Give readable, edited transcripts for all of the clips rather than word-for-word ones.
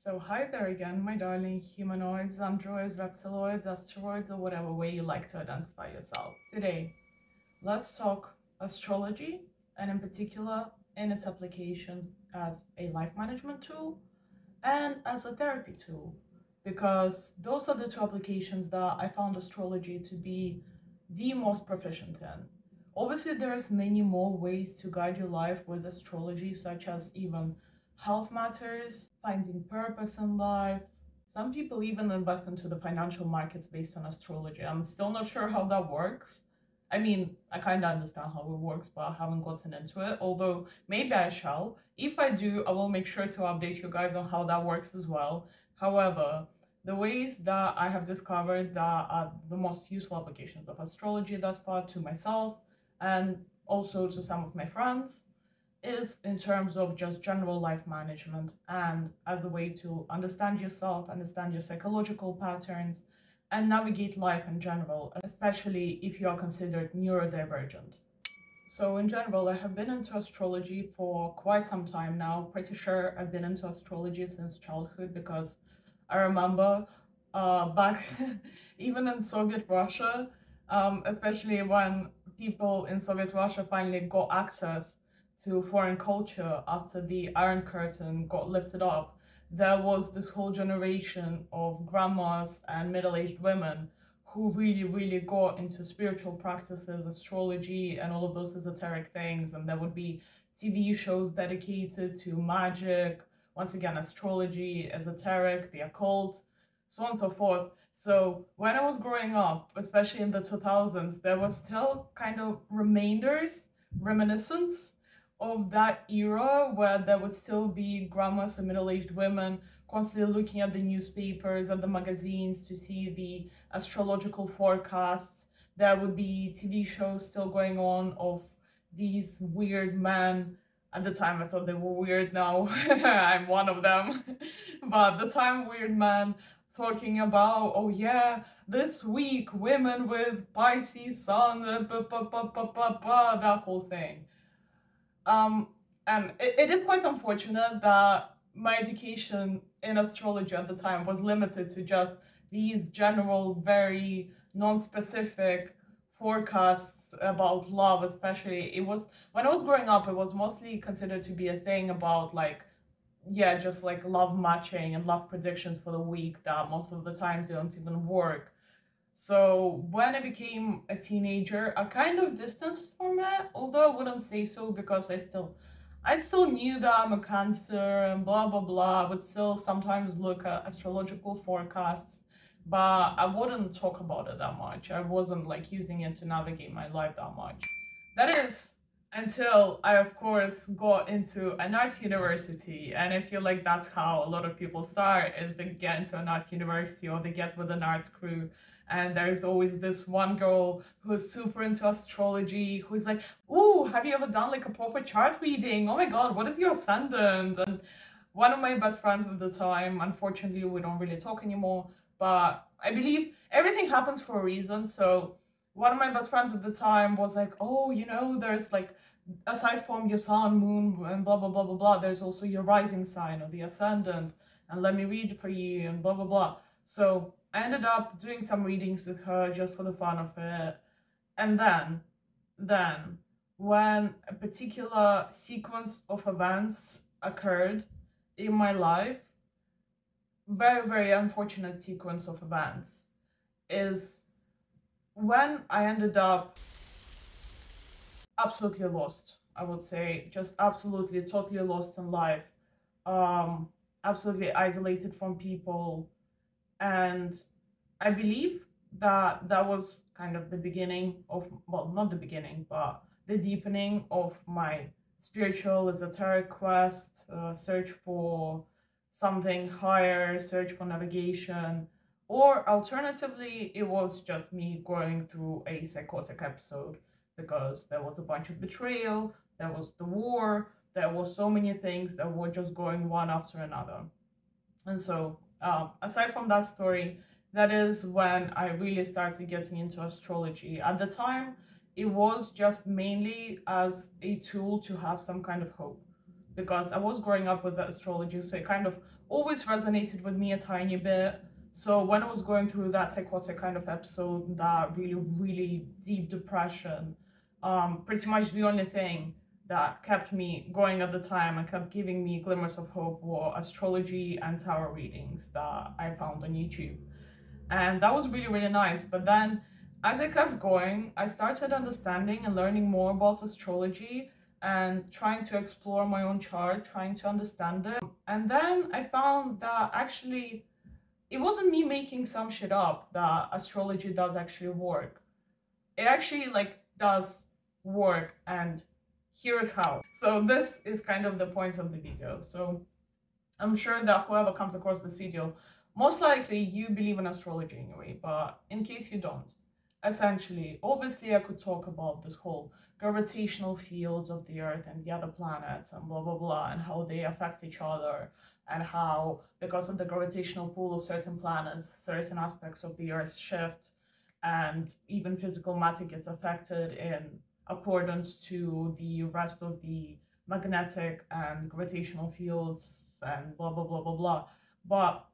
So hi there again, my darling humanoids, androids, reptiloids, asteroids, or whatever way you like to identify yourself. Today, let's talk astrology, and in particular, in its application as a life management tool and as a therapy tool, because those are the two applications that I found astrology to be the most proficient in. Obviously, there's many more ways to guide your life with astrology, such as even health matters, finding purpose in life. Some people even invest into the financial markets based on astrology. I'm still not sure how that works. I mean, I kind of understand how it works, but I haven't gotten into it, although maybe I shall. If I do, I will make sure to update you guys on how that works as well. However, the ways that I have discovered that are the most useful applications of astrology thus far to myself and also to some of my friends is in terms of just general life management and as a way to understand yourself, understand your psychological patterns, and navigate life in general, especially if you are considered neurodivergent. So in general, I have been into astrology for quite some time now. Pretty sure I've been into astrology since childhood because I remember back even in Soviet Russia, especially when people in Soviet Russia finally got access to foreign culture after the Iron Curtain got lifted up, there was this whole generation of grandmas and middle-aged women who really got into spiritual practices, astrology, and all of those esoteric things. And there would be TV shows dedicated to magic, once again, astrology, esoteric, the occult, so on and so forth. So when I was growing up, especially in the 2000s, there was still kind of reminiscence of that era where there would still be grandmas and middle-aged women constantly looking at the newspapers and the magazines to see the astrological forecasts. There would be TV shows still going on of these weird men. At the time, I thought they were weird. Now I'm one of them. But at the time, weird men talking about, oh yeah, this week, women with Pisces sun, that whole thing. Um, and it is quite unfortunate that my education in astrology at the time was limited to just these general, very non-specific forecasts about love, especially. It was, when I was growing up, it was mostly considered to be a thing about like, yeah, just like love matching and love predictions for the week that most of the time don't even work. So when I became a teenager, I kind of distanced from it, although I wouldn't say so because I still knew that I'm a Cancer and blah blah blah. I would still sometimes look at astrological forecasts, but I wouldn't talk about it that much. I wasn't like using it to navigate my life that much. That is until I, of course, got into an arts university, and I feel like that's how a lot of people start: is they get into an arts university or they get with an arts crew. And there's always this one girl who's super into astrology, who's like, "Ooh, have you ever done like a proper chart reading? Oh my God, what is your ascendant?" And one of my best friends at the time, unfortunately, we don't really talk anymore, but I believe everything happens for a reason. So one of my best friends at the time was like, "Oh, there's like, aside from your sun, moon, and blah blah blah blah blah, there's also your rising sign or the ascendant, and let me read for you and blah blah blah." So I ended up doing some readings with her just for the fun of it. And then when a particular sequence of events occurred in my life, very unfortunate sequence of events, is when I ended up absolutely lost. I would say just absolutely totally lost in life, absolutely isolated from people. And I believe that that was kind of the beginning of, well, not the beginning, but the deepening of my spiritual esoteric quest, search for something higher, search for navigation. Or alternatively, it was just me going through a psychotic episode because there was a bunch of betrayal, there was the war, there were so many things that were just going one after another. And so, aside from that story, that is when I really started getting into astrology. At the time, it was just mainly as a tool to have some kind of hope, because I was growing up with astrology, so it kind of always resonated with me a tiny bit. So when I was going through that psychotic kind of episode, that really, really deep depression, pretty much the only thing that kept me going at the time and kept giving me glimmers of hope were astrology and tarot readings that I found on YouTube. And that was really, really nice. But then as I kept going, I started understanding and learning more about astrology and trying to explore my own chart, trying to understand it. And then I found that actually it wasn't me making some shit up, that astrology does actually work. It actually does work, and here's how. So this is kind of the point of the video. So I'm sure that whoever comes across this video, most likely you believe in astrology anyway, but in case you don't, essentially, obviously I could talk about this whole gravitational fields of the Earth and the other planets and blah, blah, blah, and how they affect each other, and how, because of the gravitational pull of certain planets, certain aspects of the Earth shift, and even physical matter gets affected in accordance to the rest of the magnetic and gravitational fields and blah, blah, blah, blah, blah. But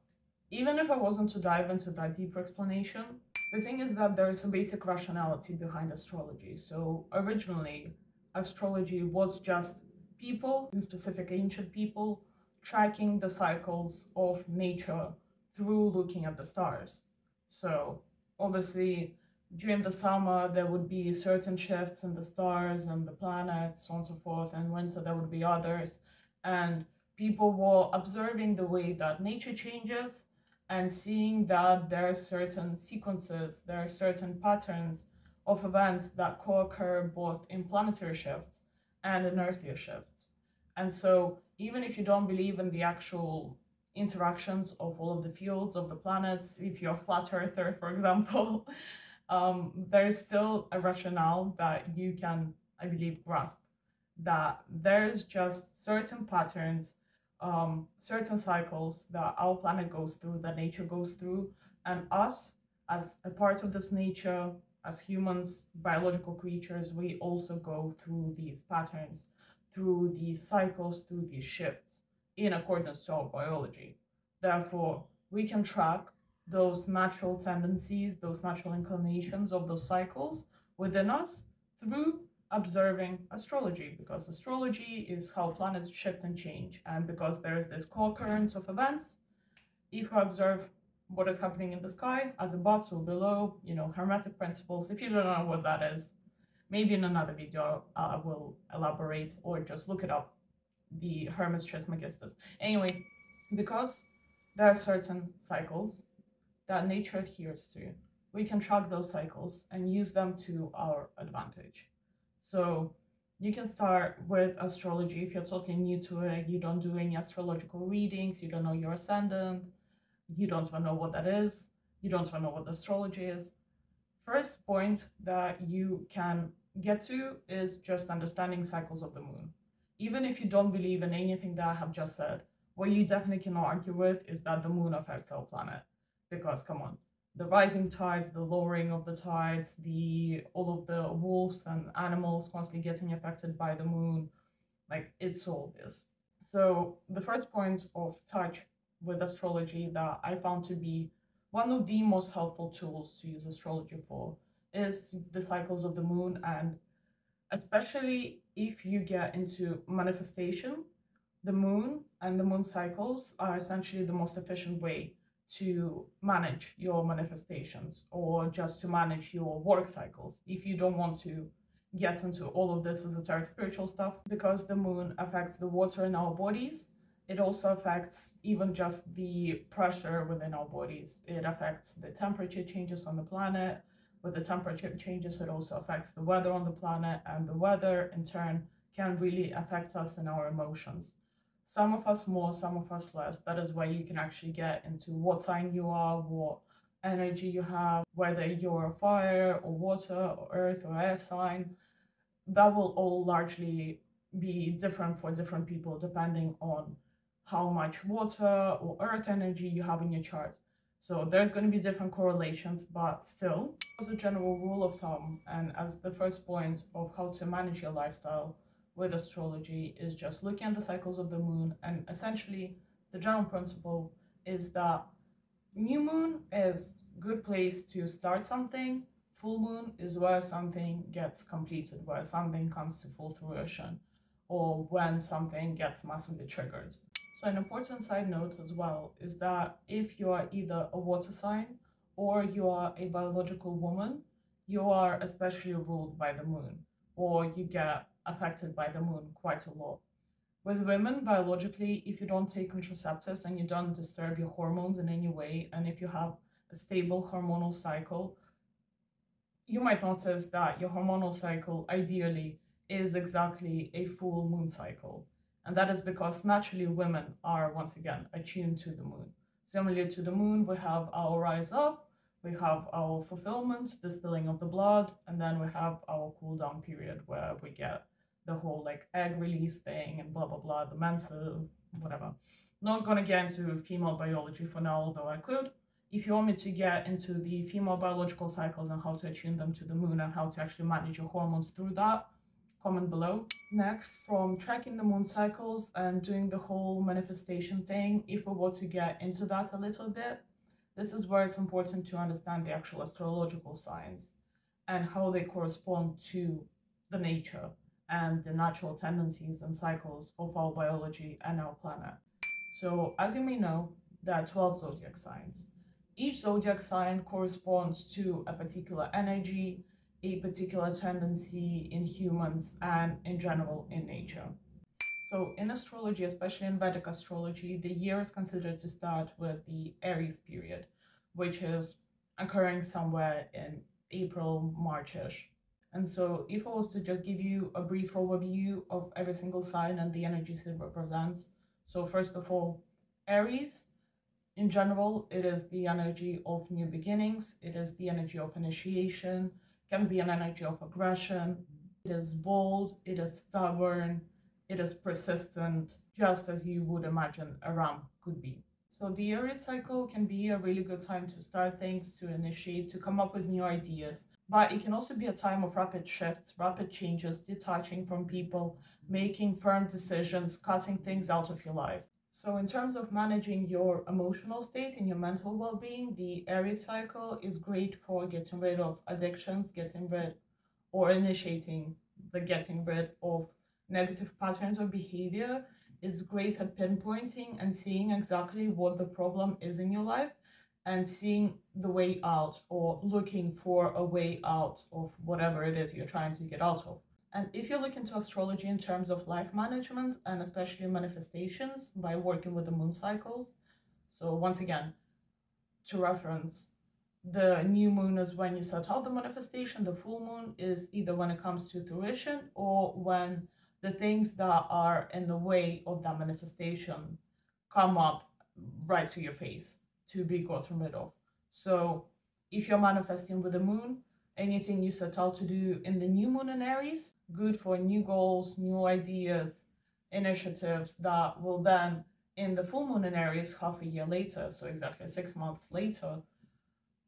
even if I wasn't to dive into that deeper explanation, the thing is that there is a basic rationality behind astrology. So originally, astrology was just people, in specific ancient people, tracking the cycles of nature through looking at the stars. So obviously, during the summer, there would be certain shifts in the stars and the planets, so on and so forth, and winter, there would be others. And people were observing the way that nature changes and seeing that there are certain sequences, there are certain patterns of events that co-occur both in planetary shifts and in earthly shifts. And so even if you don't believe in the actual interactions of all of the fields of the planets, if you're a flat earther, for example, there's still a rationale that you can, I believe, grasp, that there's just certain patterns, certain cycles that our planet goes through, that nature goes through, and us, as a part of this nature, as humans, biological creatures, we also go through these patterns, through these cycles, through these shifts, in accordance to our biology. Therefore, we can track those natural tendencies, those natural inclinations of those cycles within us through observing astrology, because astrology is how planets shift and change. And because there's this co-occurrence of events, if you observe what is happening in the sky, as above, so below, hermetic principles. If you don't know what that is, maybe in another video I will elaborate, or just look it up, the Hermes Trismegistus. Anyway, because there are certain cycles that nature adheres to, we can track those cycles and use them to our advantage. So you can start with astrology if you're totally new to it, you don't do any astrological readings, you don't know your ascendant, you don't even know what that is, you don't even know what astrology is. First point that you can get to is just understanding cycles of the moon. Even if you don't believe in anything that I have just said, what you definitely cannot argue with is that the moon affects our planet. Because come on, the rising tides, the lowering of the tides, all of the wolves and animals constantly getting affected by the moon, it's so obvious. So the first point of touch with astrology that I found to be one of the most helpful tools to use astrology for is the cycles of the moon, and especially if you get into manifestation, the moon and the moon cycles are essentially the most efficient way to manage your manifestations, or just to manage your work cycles if you don't want to get into all of this esoteric spiritual stuff. Because the moon affects the water in our bodies, it also affects even just the pressure within our bodies. It affects the temperature changes on the planet. With the temperature changes, it also affects the weather on the planet, and the weather in turn can really affect us in our emotions. Some of us more, some of us less. That is where you can actually get into what sign you are, what energy you have, whether you're a fire or water or earth or air sign. That will all largely be different for different people depending on how much water or earth energy you have in your chart. So there's going to be different correlations, but still, as a general rule of thumb, and as the first point of how to manage your lifestyle with astrology, is just looking at the cycles of the moon and essentially the general principle is that new moon is good place to start something. Full moon is where something gets completed, where something comes to full fruition, or when something gets massively triggered. So an important side note as well is that if you are either a water sign or you are a biological woman, you are especially ruled by the moon, or you get affected by the moon quite a lot. With women, biologically, if you don't take contraceptives and you don't disturb your hormones in any way, and if you have a stable hormonal cycle, you might notice that your hormonal cycle ideally is exactly a full moon cycle. And that is because naturally women are once again attuned to the moon. Similar to the moon, we have our rise up, we have our fulfillment, the spilling of the blood, and then we have our cool down period where we get the whole like egg release thing and blah blah blah, the mensa, whatever. Not gonna get into female biology for now, although I could. If you want me to get into the female biological cycles and how to attune them to the moon and how to actually manage your hormones through that, comment below. Next, from tracking the moon cycles and doing the whole manifestation thing, if we were to get into that a little bit, this is where it's important to understand the actual astrological signs and how they correspond to the nature and the natural tendencies and cycles of our biology and our planet. So, as you may know, there are 12 zodiac signs. Each zodiac sign corresponds to a particular energy, a particular tendency in humans, and in general in nature. So, in astrology, especially in Vedic astrology, the year is considered to start with the Aries period, which is occurring somewhere in April, March-ish. And so, if I was to just give you a brief overview of every single sign and the energies it represents. So, first of all, Aries. In general, it is the energy of new beginnings, it is the energy of initiation, can be an energy of aggression, it is bold, it is stubborn, it is persistent, just as you would imagine a ram could be. So the Aries cycle can be a really good time to start things, to initiate, to come up with new ideas. But it can also be a time of rapid shifts, rapid changes, detaching from people, making firm decisions, cutting things out of your life. So in terms of managing your emotional state and your mental well-being, the Aries cycle is great for getting rid of addictions, getting rid or initiating the getting rid of negative patterns of behavior. It's great at pinpointing and seeing exactly what the problem is in your life and seeing the way out or looking for a way out of whatever it is you're trying to get out of. And if you look into astrology in terms of life management and especially manifestations by working with the moon cycles, so once again, to reference, the new moon is when you set out the manifestation, the full moon is either when it comes to fruition or when the things that are in the way of that manifestation come up right to your face to be gotten rid of. So if you're manifesting with the moon, anything you set out to do in the new moon in Aries, good for new goals, new ideas, initiatives that will then, in the full moon in Aries, half a year later, so exactly 6 months later,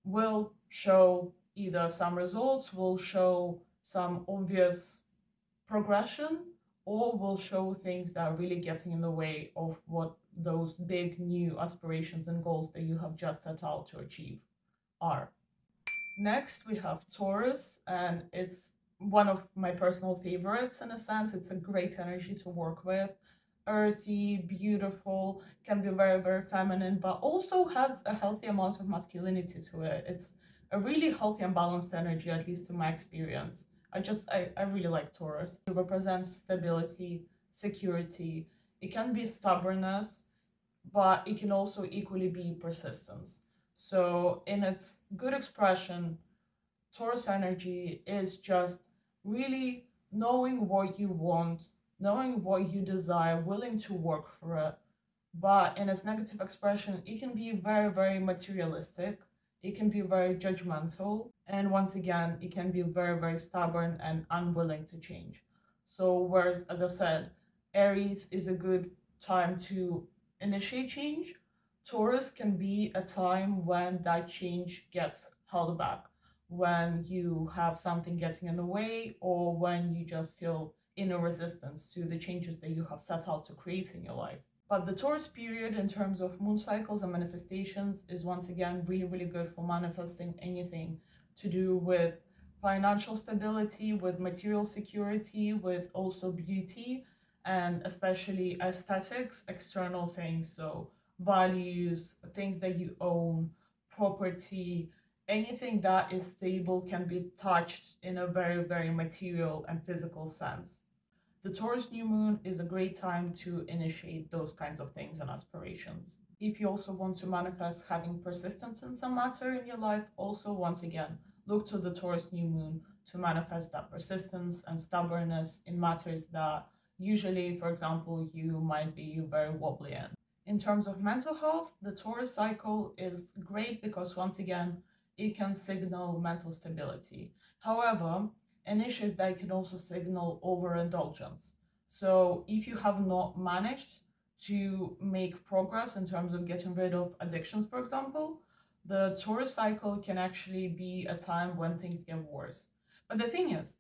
will show either some results, will show some obvious progression, or will show things that are really getting in the way of what those big new aspirations and goals that you have just set out to achieve are. Next, we have Taurus, and it's one of my personal favorites in a sense. It's a great energy to work with. Earthy, beautiful, can be very, very feminine, but also has a healthy amount of masculinity to it. It's a really healthy and balanced energy, at least in my experience. I really like Taurus. It represents stability, security. It can be stubbornness, but it can also equally be persistence. So in its good expression, Taurus energy is just really knowing what you want, knowing what you desire, willing to work for it. But in its negative expression, it can be very, very materialistic. It can be very judgmental. And once again, it can be very, very stubborn and unwilling to change. So whereas, as I said, Aries is a good time to initiate change, Taurus can be a time when that change gets held back, when you have something getting in the way, or when you just feel inner resistance to the changes that you have set out to create in your life. But the Taurus period, in terms of moon cycles and manifestations, is once again really, really good for manifesting anything to do with financial stability, with material security, with also beauty, and especially aesthetics, external things. So, values, things that you own, property, anything that is stable can be touched in a very, very material and physical sense. The Taurus new moon is a great time to initiate those kinds of things and aspirations. If you also want to manifest having persistence in some matter in your life, also once again, look to the Taurus new moon to manifest that persistence and stubbornness in matters that usually, for example, you might be very wobbly in. In terms of mental health, the Taurus cycle is great because once again, it can signal mental stability. However, an issue is that it can also signal overindulgence. So if you have not managed to make progress in terms of getting rid of addictions, for example, the Taurus cycle can actually be a time when things get worse. But the thing is,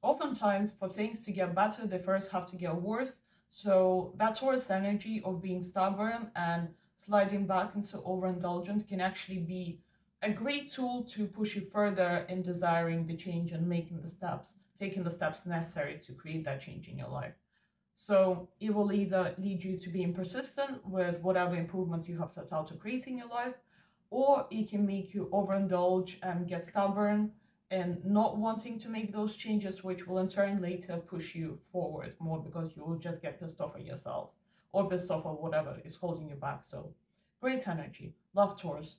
oftentimes for things to get better, they first have to get worse. So that Taurus energy of being stubborn and sliding back into overindulgence can actually be a great tool to push you further in desiring the change and making the steps, taking the steps necessary to create that change in your life. So it will either lead you to being persistent with whatever improvements you have set out to create in your life, or it can make you overindulge and get stubborn and not wanting to make those changes, which will in turn later push you forward more because you will just get pissed off at yourself or pissed off at whatever is holding you back. So great energy. Love Taurus.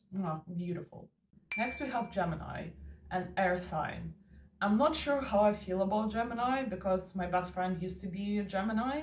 Beautiful. Next we have Gemini, an air sign. I'm not sure how I feel about Gemini because my best friend used to be a Gemini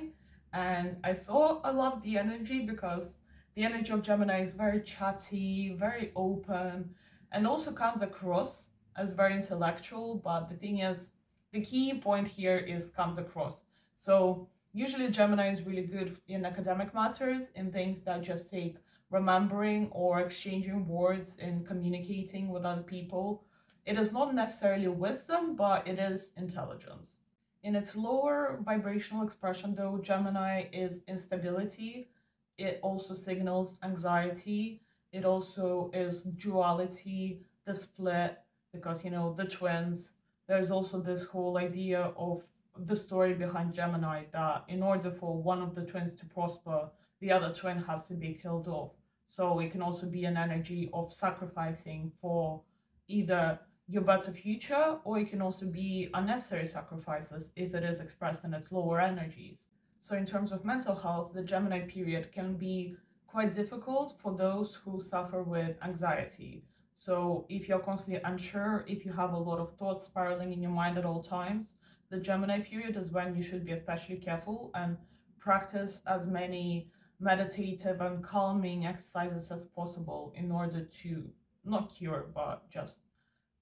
and I thought I loved the energy because the energy of Gemini is very chatty, very open, and also comes across as very intellectual. But the thing is, the key point here is comes across. So usually Gemini is really good in academic matters, in things that just take remembering or exchanging words in communicating with other people. It is not necessarily wisdom, but it is intelligence. In its lower vibrational expression, though, Gemini is instability. It also signals anxiety. It also is duality, the split, because, you know, the twins. There's also this whole idea of the story behind Gemini that in order for one of the twins to prosper, the other twin has to be killed off. So it can also be an energy of sacrificing for either your better future, or it can also be unnecessary sacrifices if it is expressed in its lower energies. So in terms of mental health, the Gemini period can be quite difficult for those who suffer with anxiety. So if you're constantly unsure, if you have a lot of thoughts spiraling in your mind at all times, the Gemini period is when you should be especially careful and practice as many meditative and calming exercises as possible in order to not cure, but just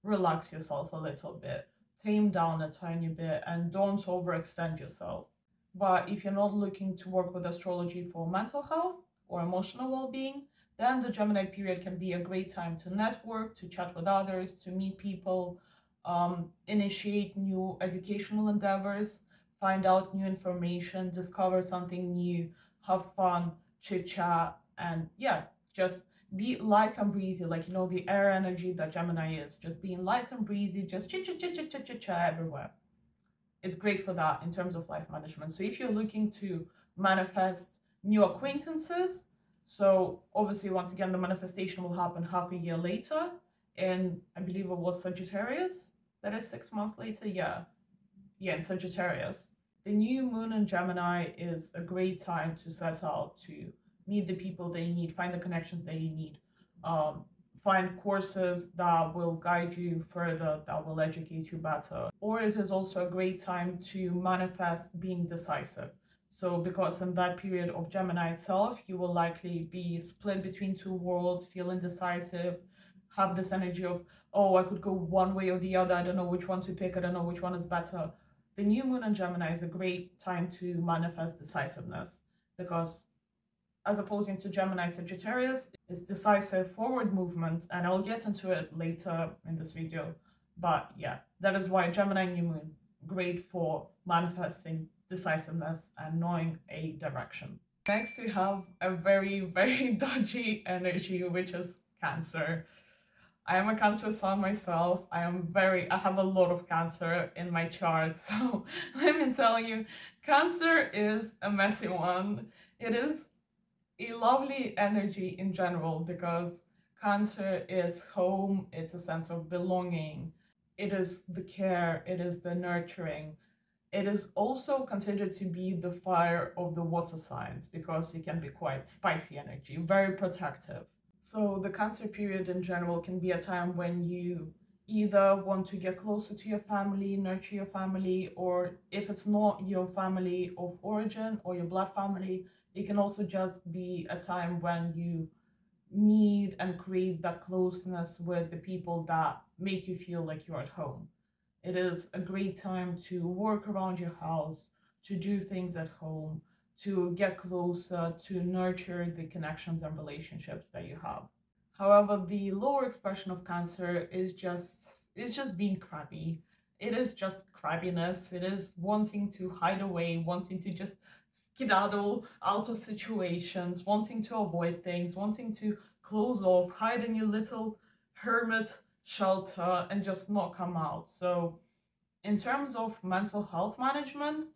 relax yourself a little bit, tame down a tiny bit, and don't overextend yourself. But if you're not looking to work with astrology for mental health or emotional well-being, then the Gemini period can be a great time to network, to chat with others, to meet people, initiate new educational endeavors, find out new information, discover something new, have fun, chit chat, and yeah, just be light and breezy, like, you know, the air energy that Gemini is, just being light and breezy, just chit chit chit chit chit chit chat everywhere. It's great for that in terms of life management. So if you're looking to manifest new acquaintances, so obviously once again the manifestation will happen half a year later, and I believe it was Sagittarius, that is 6 months later. Yeah, in Sagittarius. The new moon in Gemini is a great time to set out to meet the people that you need, find the connections that you need, find courses that will guide you further, that will educate you better. Or it is also a great time to manifest being decisive. So because in that period of Gemini itself, you will likely be split between two worlds, feel indecisive, have this energy of, oh, I could go one way or the other, I don't know which one to pick, I don't know which one is better. The new moon in Gemini is a great time to manifest decisiveness because, as opposing to Gemini Sagittarius, is decisive forward movement, and I'll get into it later in this video. But yeah, that is why Gemini new moon, great for manifesting decisiveness and knowing a direction. Next, we have a very, very dodgy energy, which is Cancer. I am a Cancer sun myself. I have a lot of Cancer in my chart. So let me tell you, Cancer is a messy one. It is a lovely energy in general because Cancer is home, it's a sense of belonging, it is the care, it is the nurturing. It is also considered to be the fire of the water signs because it can be quite spicy energy, very protective. So the Cancer period in general can be a time when you either want to get closer to your family, nurture your family, or if it's not your family of origin or your blood family, it can also just be a time when you need and crave that closeness with the people that make you feel like you're at home. It is a great time to work around your house, to do things at home, to get closer, to nurture the connections and relationships that you have. However, the lower expression of Cancer is just being crabby. It is just crabbiness. It is wanting to hide away, wanting to just skedaddle out of situations, wanting to avoid things, wanting to close off, hide in your little hermit shelter and just not come out. So, in terms of mental health management,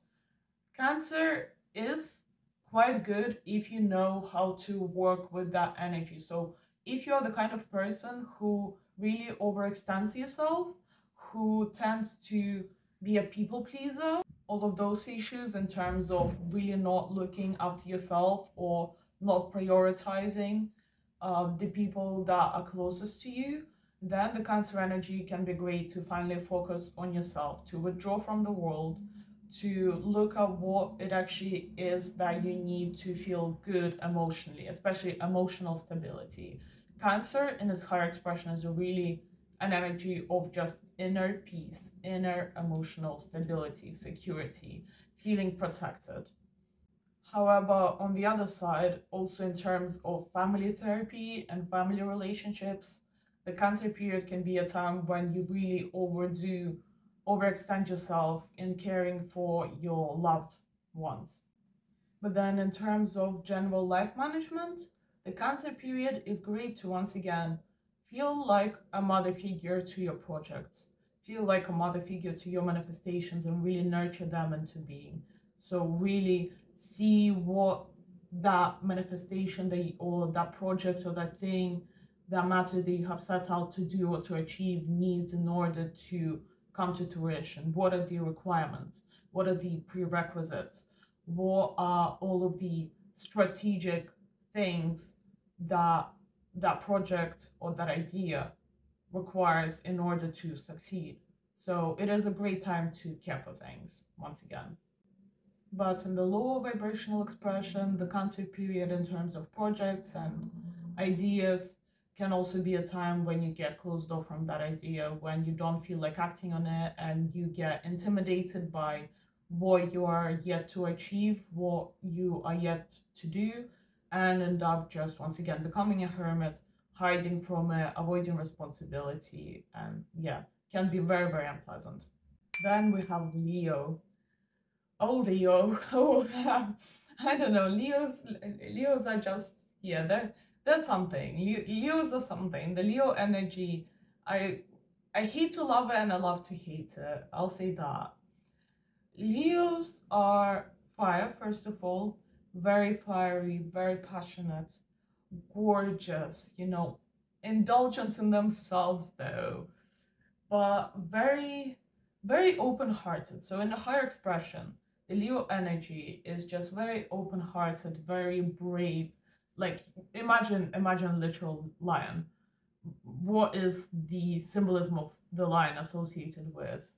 Cancer is quite good if you know how to work with that energy. So, if you're the kind of person who really overextends yourself, who tends to be a people pleaser, all of those issues in terms of really not looking after yourself or not prioritizing the people that are closest to you, then the Cancer energy can be great to finally focus on yourself, to withdraw from the world, to look at what it actually is that you need to feel good emotionally, especially emotional stability. Cancer in its higher expression is really an energy of just inner peace, inner emotional stability, security, feeling protected. However, on the other side, also in terms of family therapy and family relationships, the Cancer period can be a time when you really overextend yourself in caring for your loved ones. But then, in terms of general life management, the Cancer period is great to once again feel like a mother figure to your projects, feel like a mother figure to your manifestations, and really nurture them into being. So, really see what that manifestation or that project or that thing, that matter that you have set out to do or to achieve needs in order to come to fruition. What are the requirements? What are the prerequisites? What are all of the strategic things that that project or that idea requires in order to succeed? So it is a great time to care for things once again. But in the lower vibrational expression, the Cancer period in terms of projects and ideas can also be a time when you get closed off from that idea, when you don't feel like acting on it and you get intimidated by what you are yet to achieve, what you are yet to do, and end up just once again becoming a hermit, hiding from it, avoiding responsibility, and yeah, can be very, very unpleasant. Then we have Leo. Oh, Leo. Oh, I don't know. Leos are just, yeah, they're something. Leos are something. The Leo energy, I I hate to love it and I love to hate it. I'll say that. Leos are fire, first of all, very fiery, very passionate, gorgeous, indulgent in themselves though, but very, very open-hearted. So in the higher expression, the Leo energy is just very open-hearted, very brave. Like imagine a literal lion. What is the symbolism of the lion associated with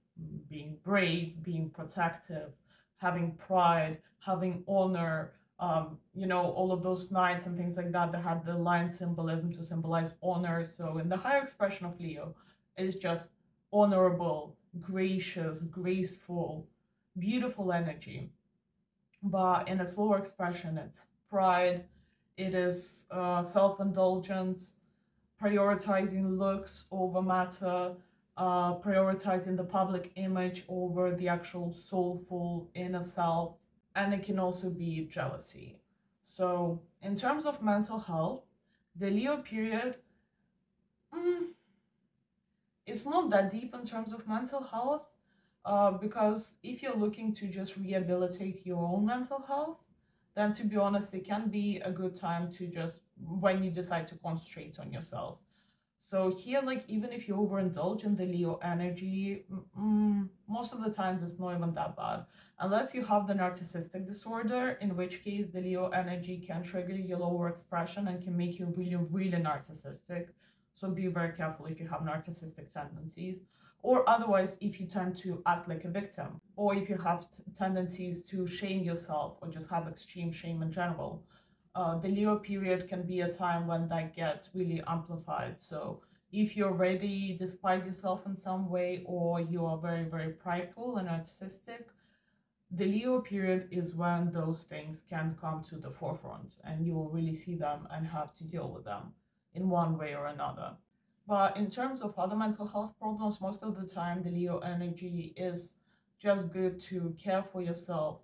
being brave, being protective, having pride, having honor, all of those knights and things like that that had the lion symbolism to symbolize honor. So in the higher expression of Leo is just honorable, gracious, graceful, beautiful energy. But in its lower expression, it's pride, it is self-indulgence, prioritizing looks over matter, prioritizing the public image over the actual soulful inner self, and it can also be jealousy. So in terms of mental health, the Leo period, mm, it's not that deep in terms of mental health, because if you're looking to just rehabilitate your own mental health, then to be honest, it can be a good time to just when you decide to concentrate on yourself. So here, like, even if you overindulge in the Leo energy, most of the times it's not even that bad. Unless you have the narcissistic disorder, in which case the Leo energy can trigger your lower expression and can make you really, really narcissistic. So be very careful if you have narcissistic tendencies. Or otherwise, if you tend to act like a victim, or if you have tendencies to shame yourself or just have extreme shame in general, the Leo period can be a time when that gets really amplified. So if you already despise yourself in some way, or you are very, very prideful and narcissistic, the Leo period is when those things can come to the forefront and you will really see them and have to deal with them in one way or another. But in terms of other mental health problems, most of the time the Leo energy is just good to care for yourself,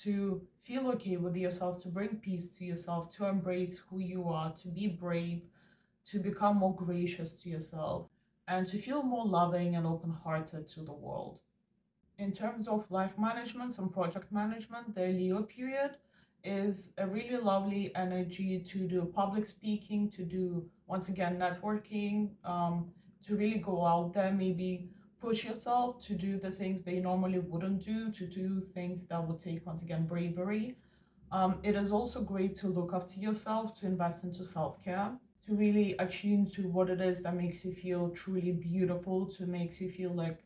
to feel okay with yourself, to bring peace to yourself, to embrace who you are, to be brave, to become more gracious to yourself, and to feel more loving and open hearted to the world. In terms of life management and project management, the Leo period is a really lovely energy to do public speaking, to do, once again, networking, to really go out there, maybe push yourself to do the things they normally wouldn't do, to do things that would take, once again, bravery. It is also great to look after yourself, to invest into self care, to really attune to what it is that makes you feel truly beautiful, to makes you feel like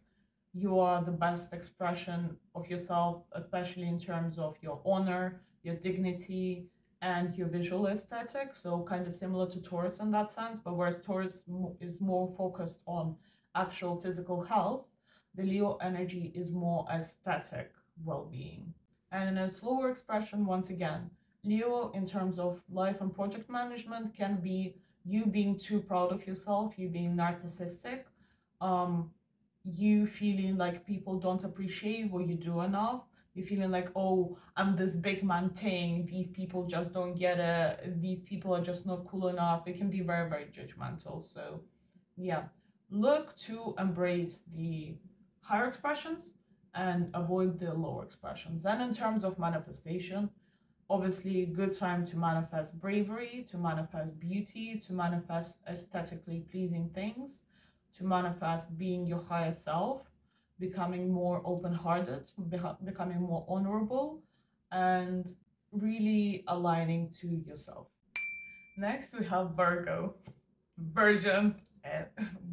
you are the best expression of yourself, especially in terms of your honor, your dignity, and your visual aesthetic. So, kind of similar to Taurus in that sense, but whereas Taurus is more focused on actual physical health, the Leo energy is more aesthetic well being. And in its lower expression, once again, Leo, in terms of life and project management, can be you being too proud of yourself, you being narcissistic, um, you feeling like people don't appreciate what you do enough. You feeling like, oh, I'm this big man thing. These people just don't get it. These people are just not cool enough. It can be very, very judgmental. So, yeah, look to embrace the higher expressions and avoid the lower expressions. And in terms of manifestation, obviously, good time to manifest bravery, to manifest beauty, to manifest aesthetically pleasing things, to manifest being your higher self, becoming more open-hearted, becoming more honorable, and really aligning to yourself. Next, we have Virgo. Virgins.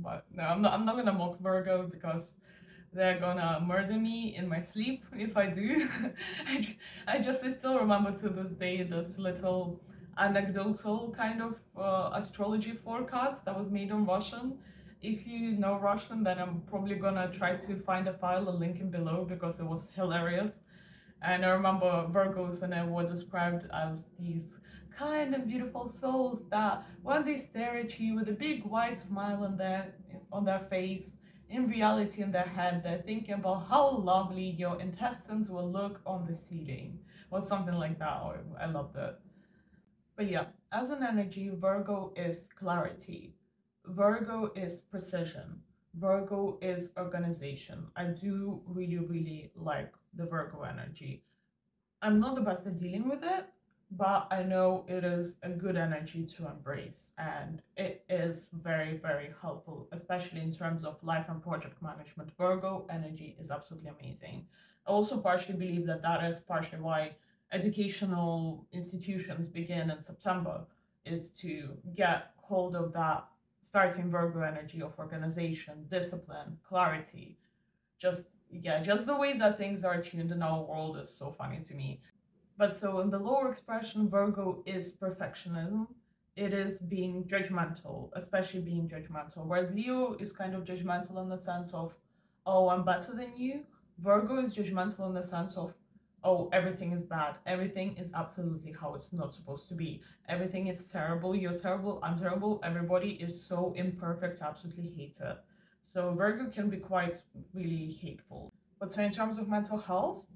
But no, I'm not gonna mock Virgo because they're gonna murder me in my sleep if I do. I still remember to this day this little anecdotal kind of astrology forecast that was made in Russian. If you know Russian, then I'm probably gonna try to find a file and link it below because it was hilarious. And I remember Virgos and I were described as these kind and beautiful souls that when they stare at you with a big wide smile on their face, in reality in their head, they're thinking about how lovely your intestines will look on the ceiling or something like that. Oh, I love that. But yeah, as an energy, Virgo is clarity. Virgo is precision. Virgo is organization. I do really, really like the Virgo energy. I'm not the best at dealing with it, but I know it is a good energy to embrace and it is very, very helpful, especially in terms of life and project management. Virgo energy is absolutely amazing. I also partially believe that that is partially why educational institutions begin in September, is to get hold of that starting Virgo energy of organization, discipline, clarity. Just, yeah, just the way that things are tuned in our world is so funny to me. But so in the lower expression, Virgo is perfectionism. It is being judgmental, especially being judgmental. Whereas Leo is kind of judgmental in the sense of, oh, I'm better than you. Virgo is judgmental in the sense of, oh, everything is bad. Everything is absolutely how it's not supposed to be. Everything is terrible. You're terrible. I'm terrible. Everybody is so imperfect. I absolutely hate it. So Virgo can be quite really hateful. But so in terms of mental health,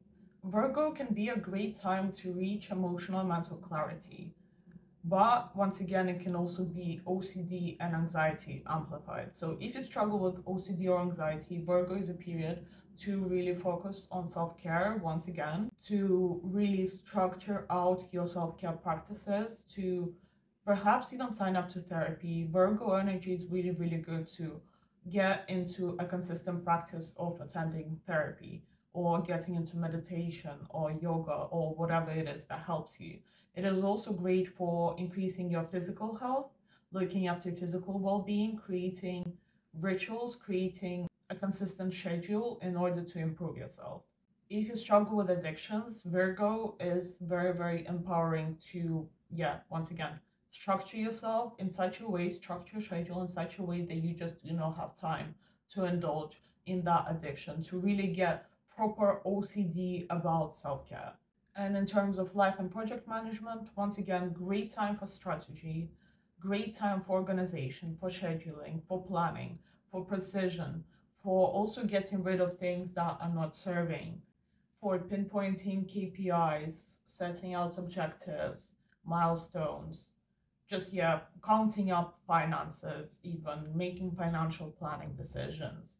Virgo can be a great time to reach emotional and mental clarity. But once again, it can also be OCD and anxiety amplified. So if you struggle with OCD or anxiety, Virgo is a period to really focus on self-care once again, to really structure out your self-care practices, to perhaps even sign up to therapy. Virgo energy is really, really good to get into a consistent practice of attending therapy or getting into meditation or yoga or whatever it is that helps you. It is also great for increasing your physical health, looking after your physical well-being, creating rituals, creating a consistent schedule in order to improve yourself. If you struggle with addictions, Virgo is very, very empowering to, yeah, once again, structure yourself in such a way, structure your schedule in such a way that you just do not have time to indulge in that addiction, to really get proper OCD about self-care. And in terms of life and project management, once again, great time for strategy, great time for organization, for scheduling, for planning, for precision, for also getting rid of things that are not serving, for pinpointing KPIs, setting out objectives, milestones, just, yeah, counting up finances, even making financial planning decisions.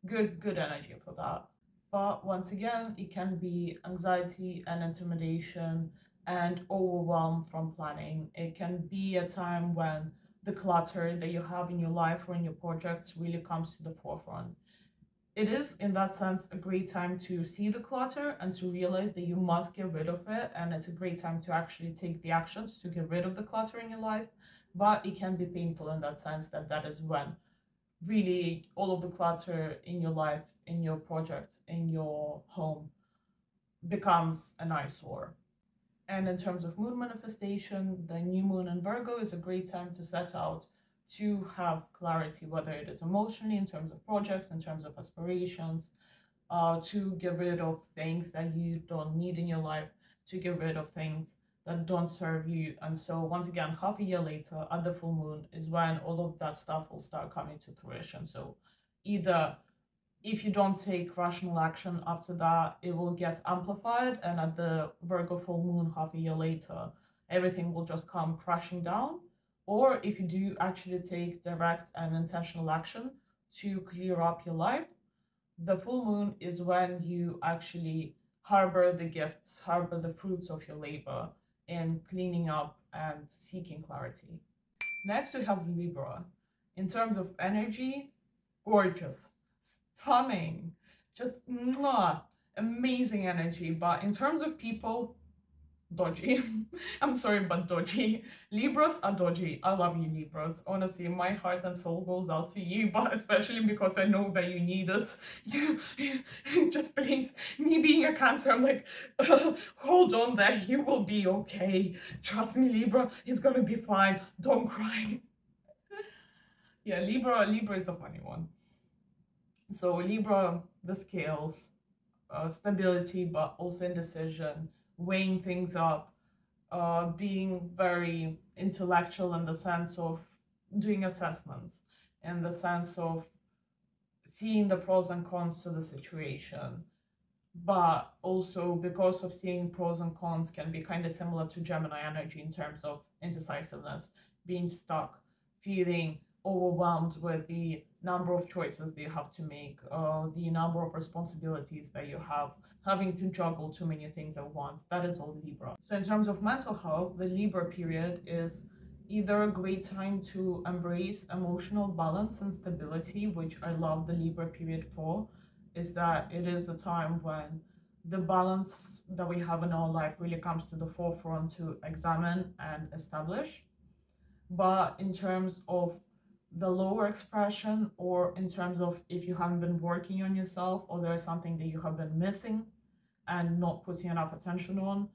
Good energy for that. But once again, it can be anxiety and intimidation and overwhelm from planning. It can be a time when the clutter that you have in your life or in your projects really comes to the forefront. It is, in that sense, a great time to see the clutter and to realize that you must get rid of it. And it's a great time to actually take the actions to get rid of the clutter in your life. But it can be painful in that sense that is when really all of the clutter in your life, in your projects, in your home becomes an eyesore. And in terms of moon manifestation, the new moon in Virgo is a great time to set out to have clarity, whether it is emotionally, in terms of projects, in terms of aspirations, to get rid of things that you don't need in your life, to get rid of things that don't serve you. And so, once again, half a year later, at the full moon, is when all of that stuff will start coming to fruition. So, either if you don't take rational action after that, it will get amplified, and at the Virgo full moon half a year later, everything will just come crashing down. Or if you do actually take direct and intentional action to clear up your life, the full moon is when you actually harbor the gifts, harbor the fruits of your labor in cleaning up and seeking clarity. Next, we have Libra. In terms of energy, gorgeous, stunning, just mwah, amazing energy. But in terms of people, dodgy. I'm sorry, but dodgy. Libras are dodgy. I love you, Libras. Honestly, my heart and soul goes out to you, but especially because I know that you need it. Just please, me being a Cancer, I'm like, hold on there, you will be okay. Trust me, Libra, it's gonna be fine. Don't cry. Yeah, Libra is a funny one. So Libra, the scales, stability, but also indecision, weighing things up, being very intellectual in the sense of doing assessments, in the sense of seeing the pros and cons to the situation. But also, because of seeing pros and cons can be kind of similar to Gemini energy in terms of indecisiveness, being stuck, feeling overwhelmed with the number of choices that you have to make, the number of responsibilities that you have, having to juggle too many things at once. That is all Libra. So in terms of mental health, the Libra period is either a great time to embrace emotional balance and stability, which I love the Libra period for, is that it is a time when the balance that we have in our life really comes to the forefront to examine and establish. But in terms of the lower expression, or in terms of if you haven't been working on yourself, or there is something that you have been missing and not putting enough attention on,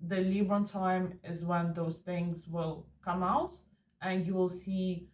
the Libran time is when those things will come out and you will see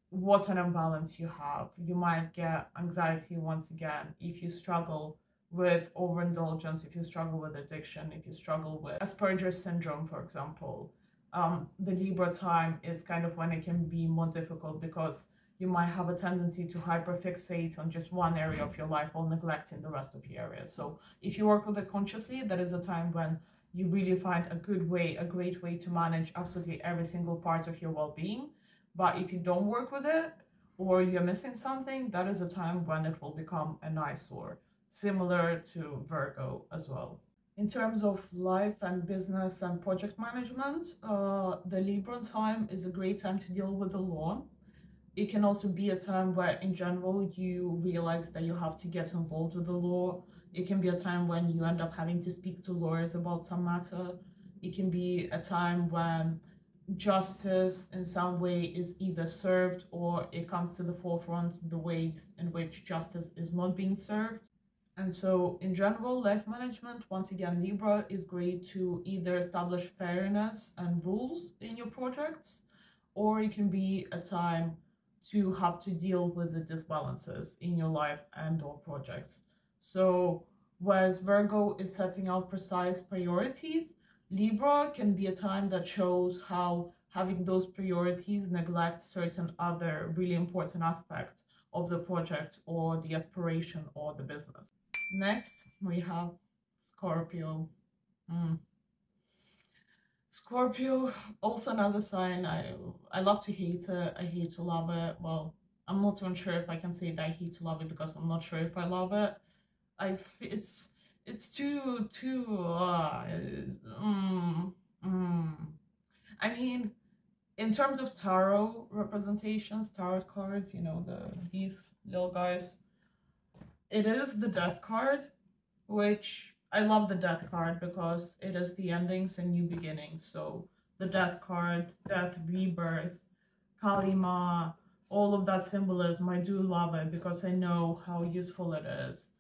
what an imbalance you have. You might get anxiety once again if you struggle with overindulgence, if you struggle with addiction, if you struggle with Asperger's syndrome, for example. The Libra time is kind of when it can be more difficult because you might have a tendency to hyperfixate on just one area of your life while neglecting the rest of the areas. So if you work with it consciously, that is a time when you really find a good way, a great way to manage absolutely every single part of your well-being. But if you don't work with it, or you're missing something, that is a time when it will become an eyesore, similar to Virgo as well. In terms of life and business and project management, the Libra time is a great time to deal with the law. It can also be a time where, in general, you realize that you have to get involved with the law. It can be a time when you end up having to speak to lawyers about some matter. It can be a time when justice in some way is either served or it comes to the forefront the ways in which justice is not being served. And so in general, life management, once again, Libra is great to either establish fairness and rules in your projects, or it can be a time to have to deal with the disbalances in your life and or projects. So whereas Virgo is setting out precise priorities, Libra can be a time that shows how having those priorities neglect certain other really important aspects of the project or the aspiration or the business. Next, we have Scorpio. Scorpio, also another sign. I love to hate it. I hate to love it. Well, I'm not even sure if I can say that I hate to love it because I'm not sure if I love it. It's too I mean, in terms of tarot representations, tarot cards, you know, these little guys, it is the Death card, which I love the Death card because it is the endings and new beginnings. So the Death card, death, rebirth, Kalima, all of that symbolism, I do love it because I know how useful it is.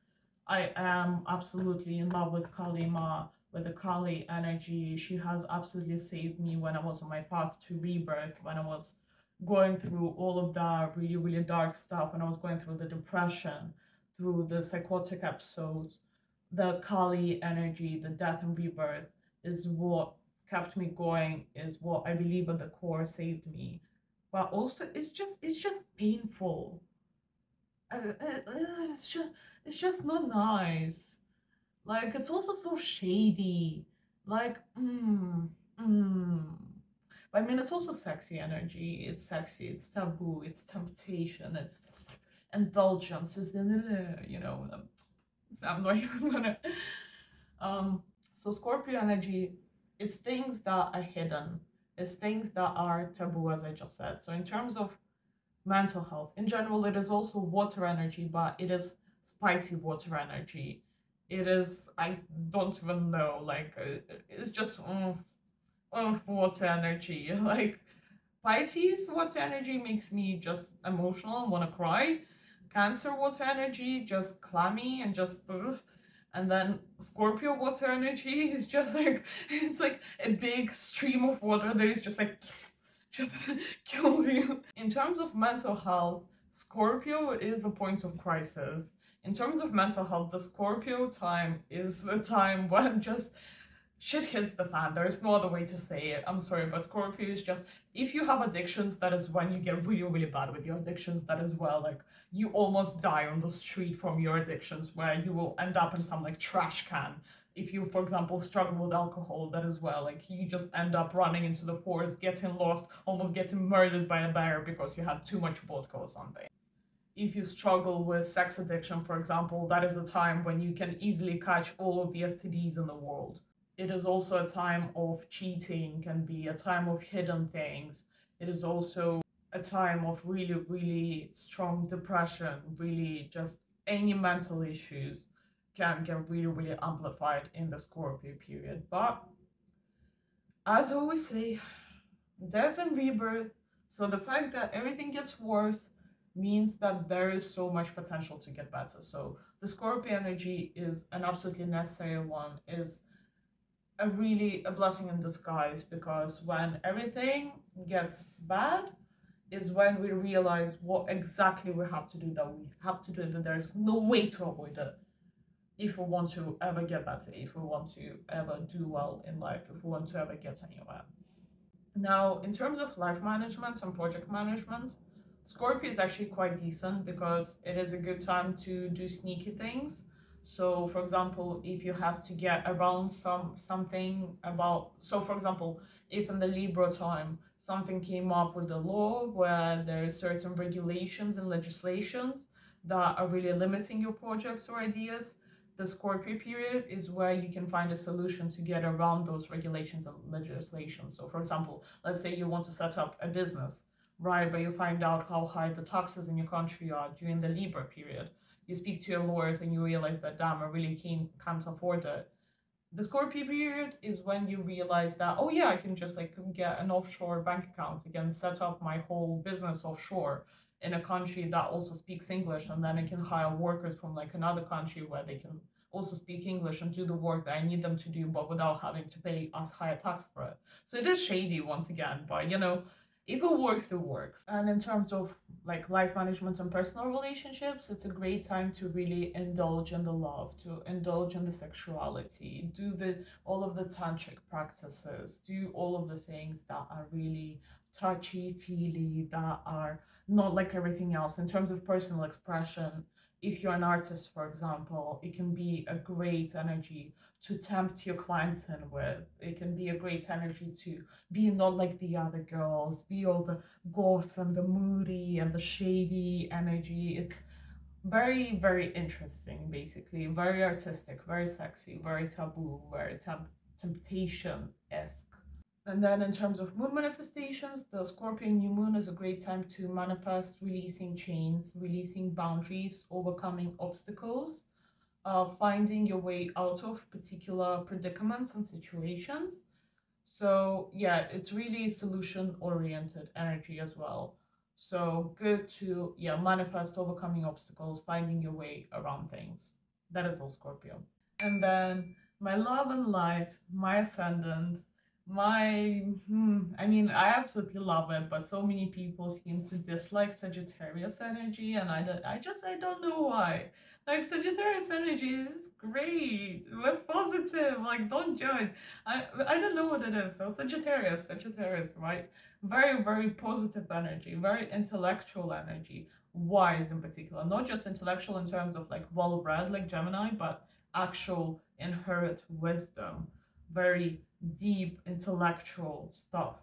I am absolutely in love with Kalima, with the Kali energy. She has absolutely saved me when I was on my path to rebirth, when I was going through all of that really, really dark stuff, when I was going through the depression, through the psychotic episodes. The Kali energy, the death and rebirth, is what kept me going, is what I believe at the core saved me. But also, it's just painful. It's just not nice. Like, it's also so shady. Like, I mean, it's also sexy energy. It's sexy. It's taboo. It's temptation. It's indulgence. It's you know. I'm not even gonna. So Scorpio energy, it's things that are hidden. It's things that are taboo, as I just said. So in terms of mental health, in general, it is also water energy, but it is spicy water energy. It is, I don't even know, like, it's just water energy. Like, Pisces water energy makes me just emotional and want to cry. Cancer water energy, just clammy and just ugh. And then Scorpio water energy is just like, it's like a big stream of water that is just like, just kills you. In terms of mental health, Scorpio is the point of crisis. In terms of mental health, the Scorpio time is a time when just shit hits the fan. There is no other way to say it. I'm sorry, but Scorpio is just, if you have addictions, that is when you get really, really bad with your addictions. That is where, like, you almost die on the street from your addictions, where you will end up in some, like, trash can. If you, for example, struggle with alcohol, that is where, like, you just end up running into the forest, getting lost, almost getting murdered by a bear because you had too much vodka or something. If you struggle with sex addiction, for example, that is a time when you can easily catch all of the STDs in the world. It is also a time of cheating, can be a time of hidden things. It is also a time of really, really strong depression, really just any mental issues can get really, really amplified in the Scorpio period. But as I always say, death and rebirth. So the fact that everything gets worse means that there is so much potential to get better. So the Scorpio energy is an absolutely necessary one, is a blessing in disguise, because when everything gets bad is when we realize what exactly we have to do, that we have to do, that there's no way to avoid it if we want to ever get better, if we want to ever do well in life, if we want to ever get anywhere. Now, in terms of life management and project management, Scorpio is actually quite decent because it is a good time to do sneaky things. So, for example, if you have to get around something about, so for example, if in the Libra time something came up with the law where there are certain regulations and legislations that are really limiting your projects or ideas, the Scorpio period is where you can find a solution to get around those regulations and legislations. So, for example, let's say you want to set up a business, right? But you find out how high the taxes in your country are during the Libra period. You speak to your lawyers and you realize that, damn, I really can't afford it. The Scorpio period is when you realize that, oh yeah, I can just like get an offshore bank account again, set up my whole business offshore in a country that also speaks English, and then I can hire workers from like another country where they can also speak English and do the work that I need them to do, but without having to pay us higher tax for it. So it is shady once again, but you know, if it works, it works. And in terms of like life management and personal relationships, it's a great time to really indulge in the love, to indulge in the sexuality, do the all of the tantric practices, do all of the things that are really touchy feely, that are not like everything else. In terms of personal expression, if you're an artist, for example, it can be a great energy to tempt your clients in with. It can be a great energy to be not like the other girls, be all the goth and the moody and the shady energy. It's very, very interesting, basically. Very artistic, very sexy, very taboo, very temptation-esque. And then in terms of moon manifestations, the Scorpion new moon is a great time to manifest releasing chains, releasing boundaries, overcoming obstacles, finding your way out of particular predicaments and situations. So yeah, it's really solution oriented energy as well. So good to manifest overcoming obstacles, finding your way around things. That is all Scorpio. And then my love and light, my ascendant, I mean, I absolutely love it, but so many people seem to dislike Sagittarius energy, and I don't know why. Like, Sagittarius energy is great. We're positive. Like, don't judge. I don't know what it is. So Sagittarius, right? Very, very positive energy, very intellectual energy, wise in particular. Not just intellectual in terms of like well-read like Gemini, but actual inherent wisdom, very deep intellectual stuff.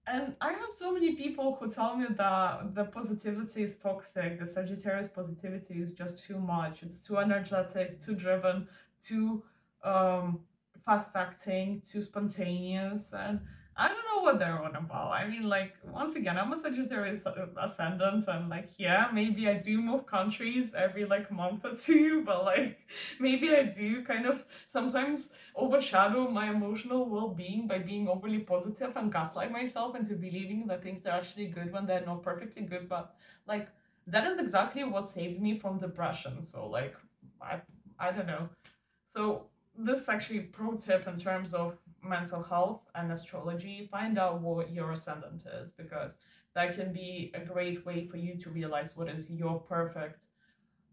And I have so many people who tell me that the positivity is toxic, the Sagittarius positivity is just too much. It's too energetic, too driven, too um, fast acting, too spontaneous. And I don't know what they're on about. I mean, like, once again, I'm a Sagittarius ascendant, and like, yeah, maybe I do move countries every like month or two, but like, maybe I do kind of sometimes overshadow my emotional well-being by being overly positive and gaslight myself into believing that things are actually good when they're not perfectly good. But like, that is exactly what saved me from depression. So like, I, I don't know. So this is actually pro tip in terms of mental health and astrology. Find out what your ascendant is, because that can be a great way for you to realize what is your perfect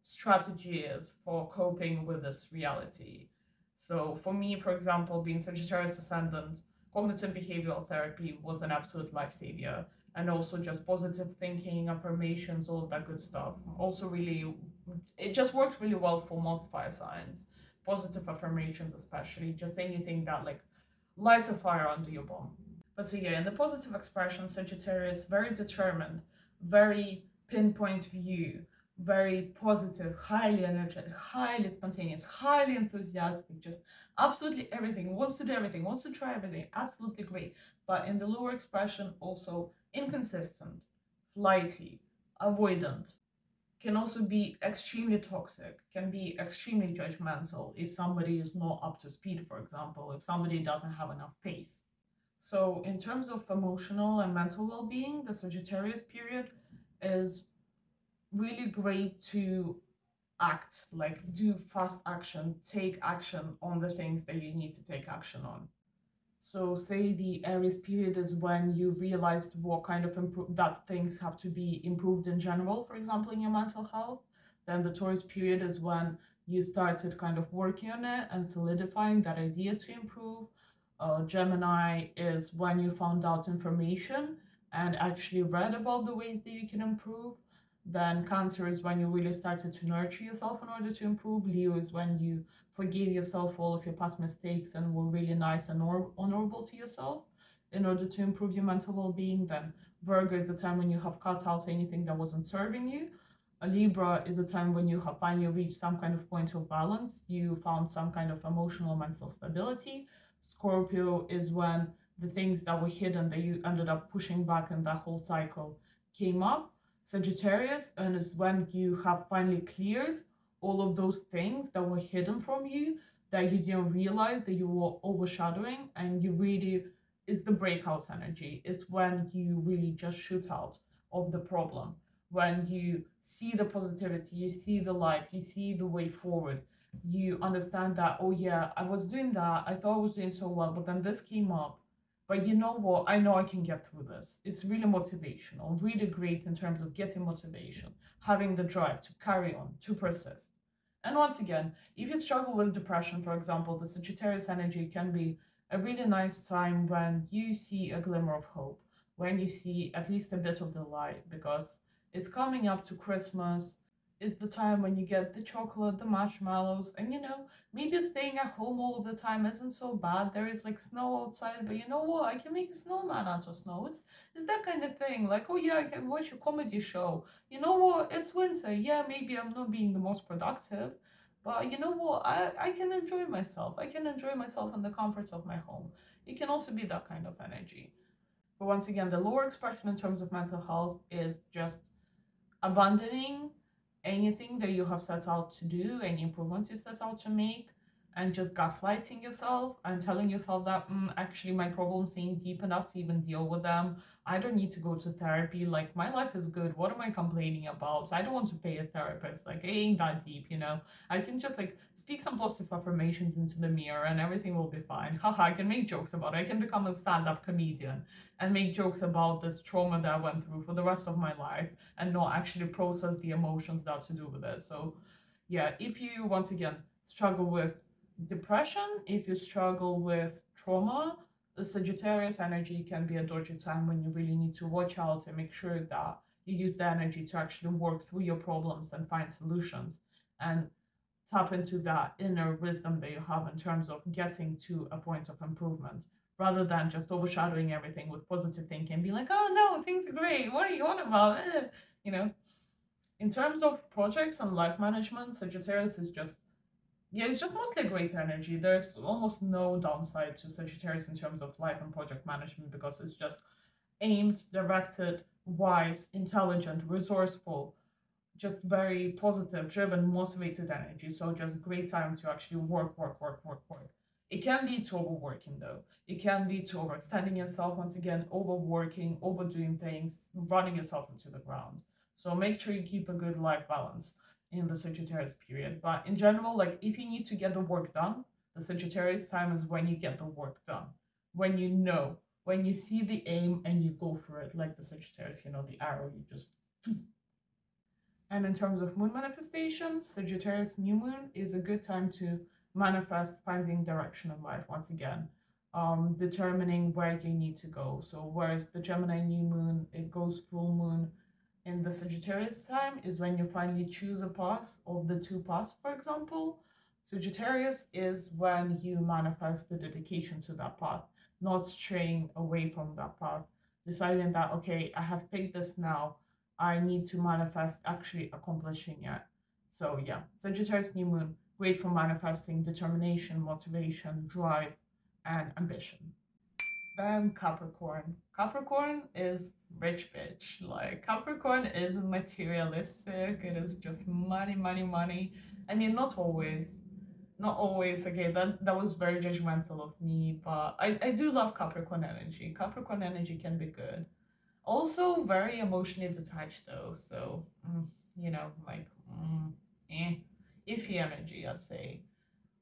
strategy is for coping with this reality. So for me, for example, being Sagittarius ascendant, cognitive behavioral therapy was an absolute lifesaver. And also just positive thinking, affirmations, all of that good stuff. Also really, it just works really well for most fire signs. Positive affirmations especially, just anything that like lights a fire under your bum. But so yeah, in the positive expression, Sagittarius, very determined, very pinpoint view, very positive, highly energetic, highly spontaneous, highly enthusiastic, just absolutely everything, wants to do everything, wants to try everything, absolutely great. But in the lower expression, also inconsistent, flighty, avoidant, can also be extremely toxic, can be extremely judgmental if somebody is not up to speed, for example, if somebody doesn't have enough pace. So in terms of emotional and mental well-being, the Sagittarius period is really great to act, like do fast action, take action on the things that you need to take action on. So say the Aries period is when you realized what kind of that things have to be improved in general, for example, in your mental health. Then the Taurus period is when you started kind of working on it and solidifying that idea to improve. Gemini is when you found out information and actually read about the ways that you can improve. Then Cancer is when you really started to nurture yourself in order to improve. Leo is when you forgave yourself all of your past mistakes and were really nice and honorable to yourself in order to improve your mental well-being. Then Virgo is the time when you have cut out anything that wasn't serving you. A Libra is a time when you have finally reached some kind of point of balance. You found some kind of emotional mental stability. Scorpio is when the things that were hidden that you ended up pushing back in that whole cycle came up. Sagittarius, and is when you have finally cleared all of those things that were hidden from you that you didn't realize that you were overshadowing, and you really is the breakout energy. It's when you really just shoot out of the problem, when you see the positivity, you see the light, you see the way forward, you understand that, oh yeah, I was doing that, I thought I was doing so well, but then this came up, but you know what? I know I can get through this. It's really motivational, really great in terms of getting motivation, having the drive to carry on, to persist. And once again, if you struggle with depression, for example, the Sagittarius energy can be a really nice time when you see a glimmer of hope, when you see at least a bit of the light, because it's coming up to Christmas. Is the time when you get the chocolate, the marshmallows, and maybe staying at home all of the time isn't so bad. There is like snow outside, but you know what? I can make a snowman out of snow. It's that kind of thing. Like, oh yeah, I can watch a comedy show. You know what? It's winter. Yeah, maybe I'm not being the most productive, but you know what? I can enjoy myself. I can enjoy myself in the comfort of my home. It can also be that kind of energy. But once again, the lower expression in terms of mental health is just abandoning anything that you have set out to do, any improvements you set out to make, and just gaslighting yourself and telling yourself that actually my problems ain't deep enough to even deal with them. I don't need to go to therapy. Like, my life is good. What am I complaining about? I don't want to pay a therapist. Like, it ain't that deep. I can just like speak some positive affirmations into the mirror and everything will be fine. Haha, I can make jokes about it. I can become a stand-up comedian and make jokes about this trauma that I went through for the rest of my life and not actually process the emotions that to do with it. So yeah, if you once again struggle with depression, if you struggle with trauma, the Sagittarius energy can be a dodgy time when you really need to watch out and make sure that you use the energy to actually work through your problems and find solutions and tap into that inner wisdom that you have in terms of getting to a point of improvement rather than just overshadowing everything with positive thinking and be like, oh no, things are great, what are you on about? You know, in terms of projects and life management, Sagittarius is just, yeah, it's just mostly great energy. There's almost no downside to Sagittarius in terms of life and project management because it's just aimed, directed, wise, intelligent, resourceful, just very positive, driven, motivated energy. So just great time to actually work, work, work, work, work. It can lead to overworking though. It can lead to overextending yourself once again, overworking, overdoing things, running yourself into the ground. So make sure you keep a good life balance in the Sagittarius period. But in general, like if you need to get the work done, the Sagittarius time is when you get the work done. When you know, when you see the aim and you go for it, like the Sagittarius, the arrow, you just. And in terms of moon manifestations, Sagittarius new moon is a good time to manifest finding direction in life once again, determining where you need to go. So whereas the Gemini new moon, it goes full moon, in the Sagittarius time is when you finally choose a path of the two paths, for example. Sagittarius is when you manifest the dedication to that path, not straying away from that path, deciding that, okay, I have picked this now, I need to manifest actually accomplishing it. So yeah, Sagittarius new moon, great for manifesting determination, motivation, drive, and ambition. Then Capricorn. Capricorn is rich bitch. Like Capricorn is materialistic. It is just money, money, money. I mean, not always. Not always. Okay, that was very judgmental of me, but I do love Capricorn energy. Capricorn energy can be good. Also very emotionally detached though, so like iffy energy, I'd say.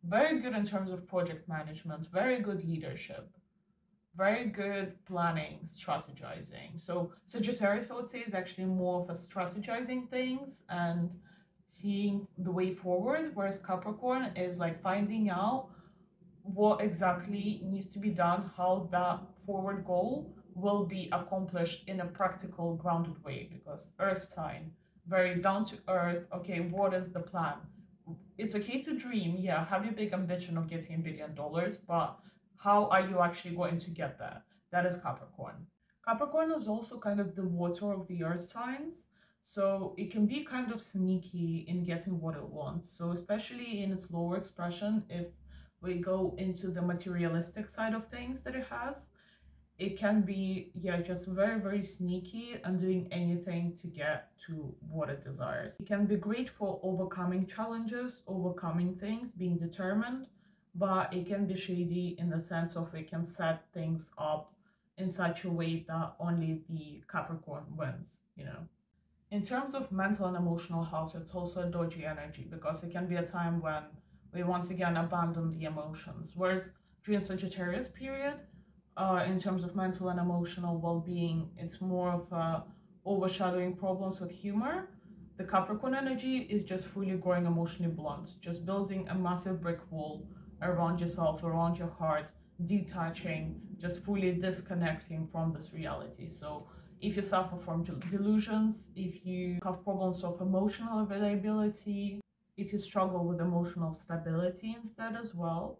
Very good in terms of project management, very good leadership, very good planning, strategizing. So Sagittarius, I would say, is actually more of a strategizing things and seeing the way forward, whereas Capricorn is like finding out what exactly needs to be done, how that forward goal will be accomplished in a practical, grounded way, because earth sign, very down to earth. Okay, what is the plan? It's okay to dream, yeah, have your big ambition of getting $1 billion, but how are you actually going to get there? That is Capricorn. Capricorn is also kind of the water of the earth signs, so it can be kind of sneaky in getting what it wants. So especially in its lower expression, if we go into the materialistic side of things that it has, it can be, yeah, just very, very sneaky and doing anything to get to what it desires. It can be great for overcoming challenges, overcoming things, being determined, but it can be shady in the sense of it can set things up in such a way that only the Capricorn wins, you know. In terms of mental and emotional health, it's also a dodgy energy, because it can be a time when we once again abandon the emotions. Whereas during Sagittarius period, in terms of mental and emotional well-being, it's more of overshadowing problems with humor. The Capricorn energy is just fully growing emotionally blunt, just building a massive brick wall around yourself, around your heart, detaching, just fully disconnecting from this reality. So if you suffer from delusions, if you have problems with emotional availability, if you struggle with emotional stability instead as well,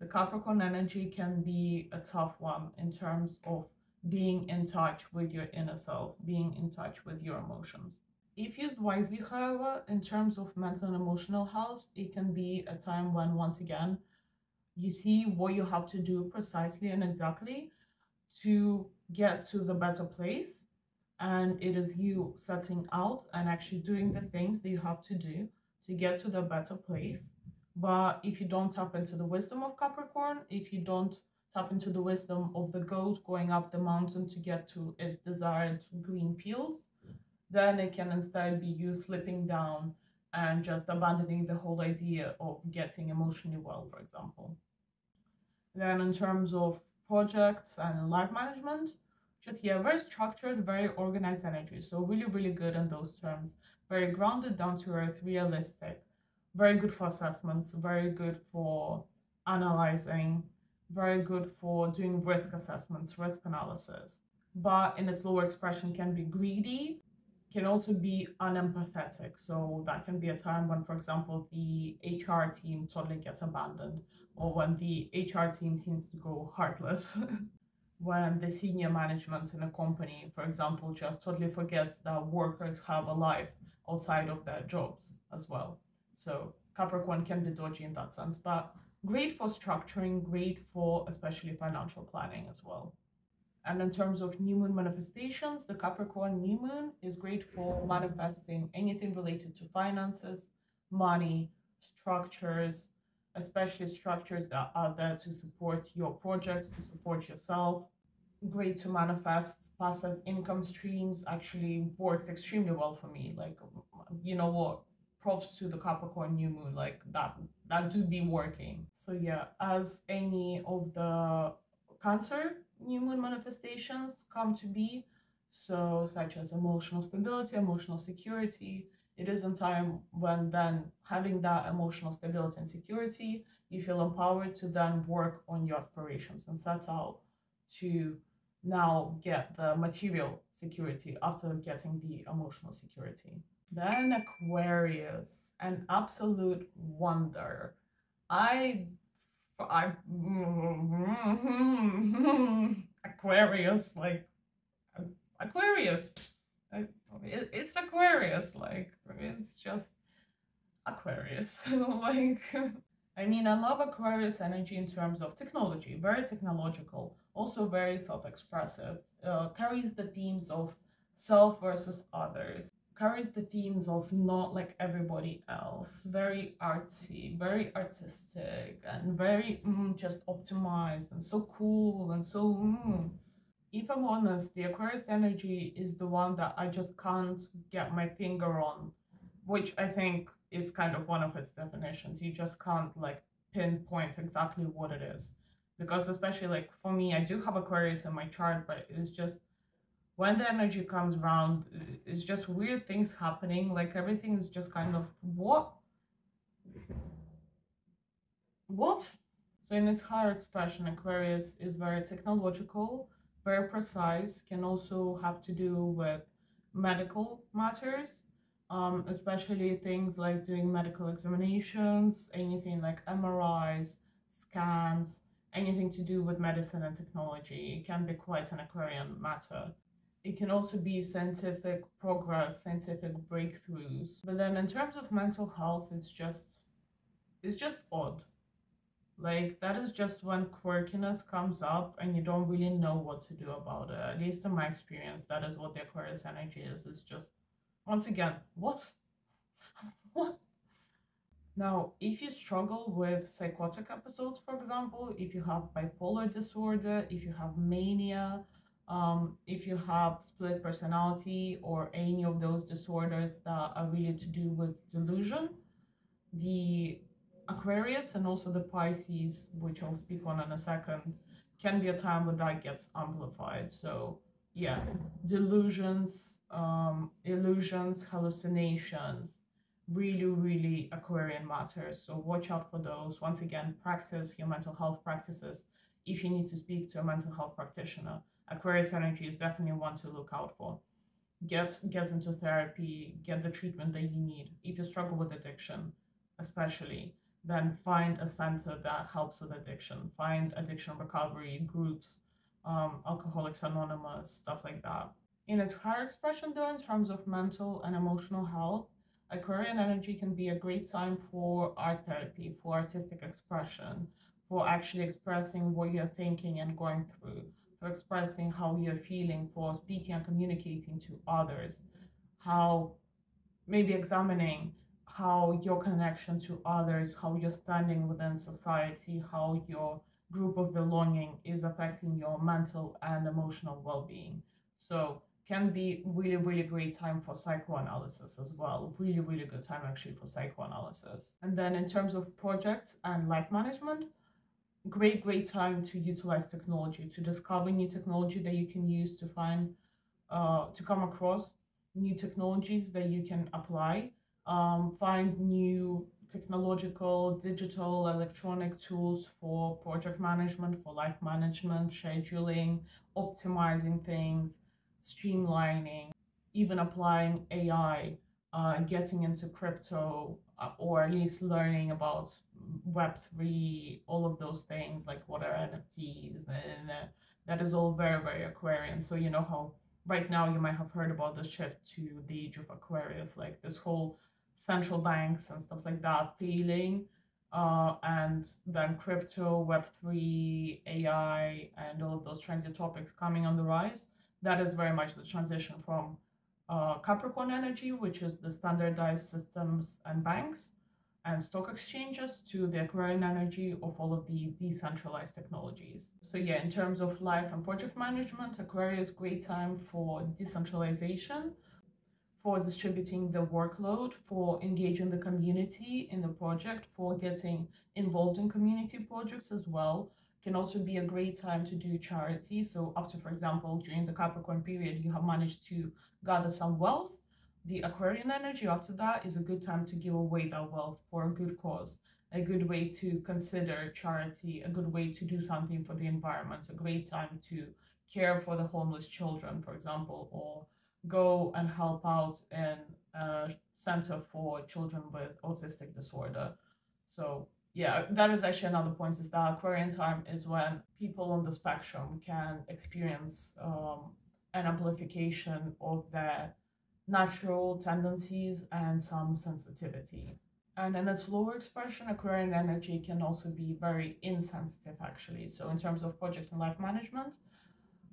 the Capricorn energy can be a tough one in terms of being in touch with your inner self, being in touch with your emotions. If used wisely, however, in terms of mental and emotional health, it can be a time when, once again, you see what you have to do precisely and exactly to get to the better place. And it is you setting out and actually doing the things that you have to do to get to the better place. But if you don't tap into the wisdom of Capricorn, if you don't tap into the wisdom of the goat going up the mountain to get to its desired green fields, then it can instead be you slipping down and just abandoning the whole idea of getting emotionally well, for example. Then in terms of projects and life management, just, yeah, very structured, very organized energy. So really, really good in those terms. Very grounded, down to earth, realistic. Very good for assessments, very good for analyzing, very good for doing risk assessments, risk analysis. But in its lower expression can be greedy, can also be unempathetic. So that can be a time when, for example, the HR team totally gets abandoned, or when the HR team seems to go heartless. When the senior management in a company, for example, just totally forgets that workers have a life outside of their jobs as well. So Capricorn can be dodgy in that sense, but great for structuring, great for especially financial planning as well. And in terms of new moon manifestations, the Capricorn new moon is great for manifesting anything related to finances, money, structures, especially structures that are there to support your projects, to support yourself. Great to manifest passive income streams, actually worked extremely well for me. Like, you know what? Props to the Capricorn new moon, like that do be working. So yeah, as any of the Cancer new moon manifestations come to be, so such as emotional stability, emotional security, it is in time when then having that emotional stability and security, you feel empowered to then work on your aspirations and set out to now get the material security after getting the emotional security. Then Aquarius, an absolute wonder. I I Aquarius, like Aquarius. It's Aquarius, like it's just Aquarius. Like, I mean, I love Aquarius energy in terms of technology, very technological, also very self-expressive. Carries the themes of self versus others, carries the themes of not like everybody else, very artsy, very artistic, and very just optimized and so cool and so If I'm honest, the Aquarius energy is the one that I just can't get my finger on, which I think is kind of one of its definitions. You just can't like pinpoint exactly what it is. Because especially like for me, I do have Aquarius in my chart, but it's just when the energy comes around, it's just weird things happening. Like everything is just kind of what? What? So in its higher expression, Aquarius is very technological, very precise, can also have to do with medical matters, especially things like doing medical examinations, anything like MRIs, scans, anything to do with medicine and technology. It can be quite an Aquarian matter. It can also be scientific progress, scientific breakthroughs. But then in terms of mental health, it's just odd. Like that is just when quirkiness comes up and you don't really know what to do about it. At least in my experience, that is what the Aquarius energy is. It's just once again, what? What? Now, if you struggle with psychotic episodes, for example, if you have bipolar disorder, if you have mania, if you have split personality or any of those disorders that are really to do with delusion, the Aquarius and also the Pisces, which I'll speak on in a second, can be a time when that gets amplified. So, yeah, delusions, illusions, hallucinations, really, really Aquarian matters. So, watch out for those. Once again, practice your mental health practices. If you need to speak to a mental health practitioner, Aquarius energy is definitely one to look out for. Get into therapy, get the treatment that you need. If you struggle with addiction, especially, then find a center that helps with addiction. Find addiction recovery groups, Alcoholics Anonymous, stuff like that. In its higher expression, though, in terms of mental and emotional health, Aquarian energy can be a great time for art therapy, for artistic expression, for actually expressing what you're thinking and going through, for expressing how you're feeling, for speaking and communicating to others, how maybe examining how your connection to others, how you're standing within society, how your group of belonging is affecting your mental and emotional well-being. So can be really, really great time for psychoanalysis as well. Really, really good time actually for psychoanalysis. And then in terms of projects and life management, great time to utilize technology, to discover new technology that you can use to find to come across new technologies that you can apply, find new technological, digital, electronic tools for project management, for life management, scheduling, optimizing things, streamlining, even applying AI, getting into crypto, or at least learning about Web3, all of those things, like what are NFTs, and that is all very, very Aquarian. So, you know how right now you might have heard about the shift to the age of Aquarius, like this whole central banks and stuff like that failing, and then crypto, Web3, AI, and all of those trendy topics coming on the rise. That is very much the transition from Capricorn energy, which is the standardized systems and banks and stock exchanges, to the Aquarian energy of all of the decentralized technologies. So yeah, in terms of life and project management, Aquarius great time for decentralization, for distributing the workload, for engaging the community in the project, for getting involved in community projects as well. Can also be a great time to do charity. So after, for example, during the Capricorn period, you have managed to gather some wealth. The Aquarian energy after that is a good time to give away that wealth for a good cause, a good way to consider charity, a good way to do something for the environment, a great time to care for the homeless children, for example, or go and help out in a center for children with autistic disorder. So yeah, that is actually another point, is that Aquarian time is when people on the spectrum can experience an amplification of their natural tendencies and some sensitivity. And in its lower expression, Aquarian energy can also be very insensitive, actually. So in terms of project and life management,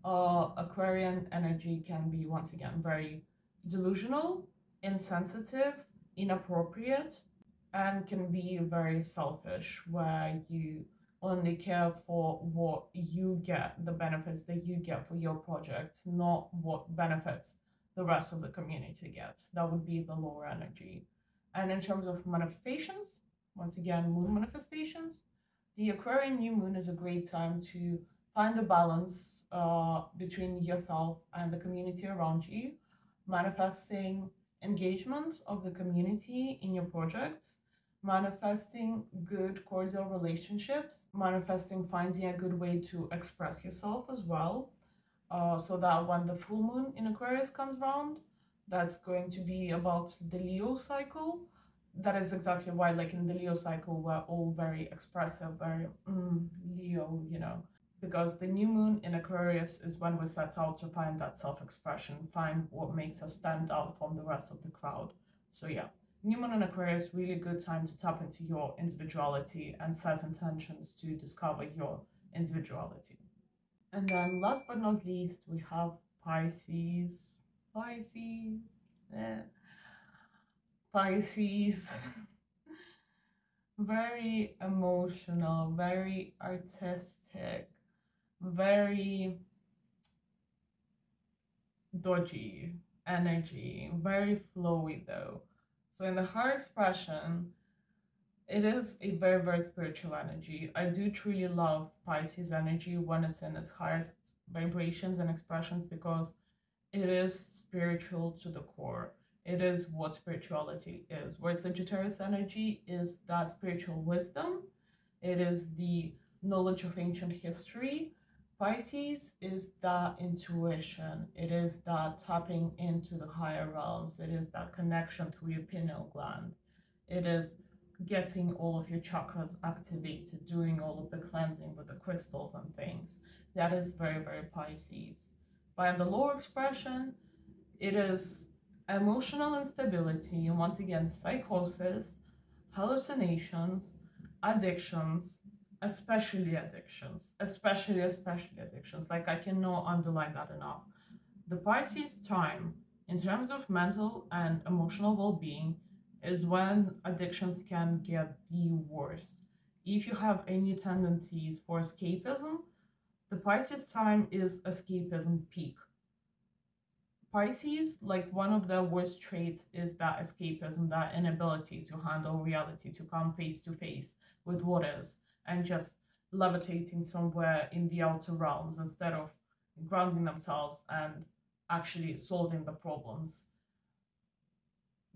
Aquarian energy can be, once again, very delusional, insensitive, inappropriate, and can be very selfish, where you only care for what you get, the benefits that you get for your project, not what benefits the rest of the community gets. That would be the lower energy. And in terms of manifestations, once again, moon manifestations, the Aquarian new moon is a great time to find the balance between yourself and the community around you, manifesting engagement of the community in your projects, manifesting good cordial relationships, manifesting finding a good way to express yourself as well, so that when the full moon in Aquarius comes round, that's going to be about the Leo cycle. That is exactly why, like in the Leo cycle, we're all very expressive, very Leo, you know, because the new moon in Aquarius is when we set out to find that self-expression, find what makes us stand out from the rest of the crowd. So yeah, new moon in Aquarius, really good time to tap into your individuality and set intentions to discover your individuality. And then last but not least, we have Pisces. Pisces. Eh. Pisces. Very emotional, very artistic, very dodgy energy, very flowy though. So in the higher expression, it is a very, very spiritual energy. I do truly love Pisces energy when it's in its highest vibrations and expressions because it is spiritual to the core. It is what spirituality is. Whereas Sagittarius energy is that spiritual wisdom, it is the knowledge of ancient history. Pisces is that intuition, it is that tapping into the higher realms, it is that connection through your pineal gland, it is getting all of your chakras activated, doing all of the cleansing with the crystals and things. That is very, very Pisces. By the lower expression, it is emotional instability, and once again, psychosis, hallucinations, addictions, especially addictions, especially addictions. Like, I cannot underline that enough. The Pisces time, in terms of mental and emotional well-being, is when addictions can get the worst. If you have any tendencies for escapism, the Pisces time is escapism peak. Pisces, like one of their worst traits is that escapism, that inability to handle reality, to come face to face with what is, and just levitating somewhere in the outer realms instead of grounding themselves and actually solving the problems.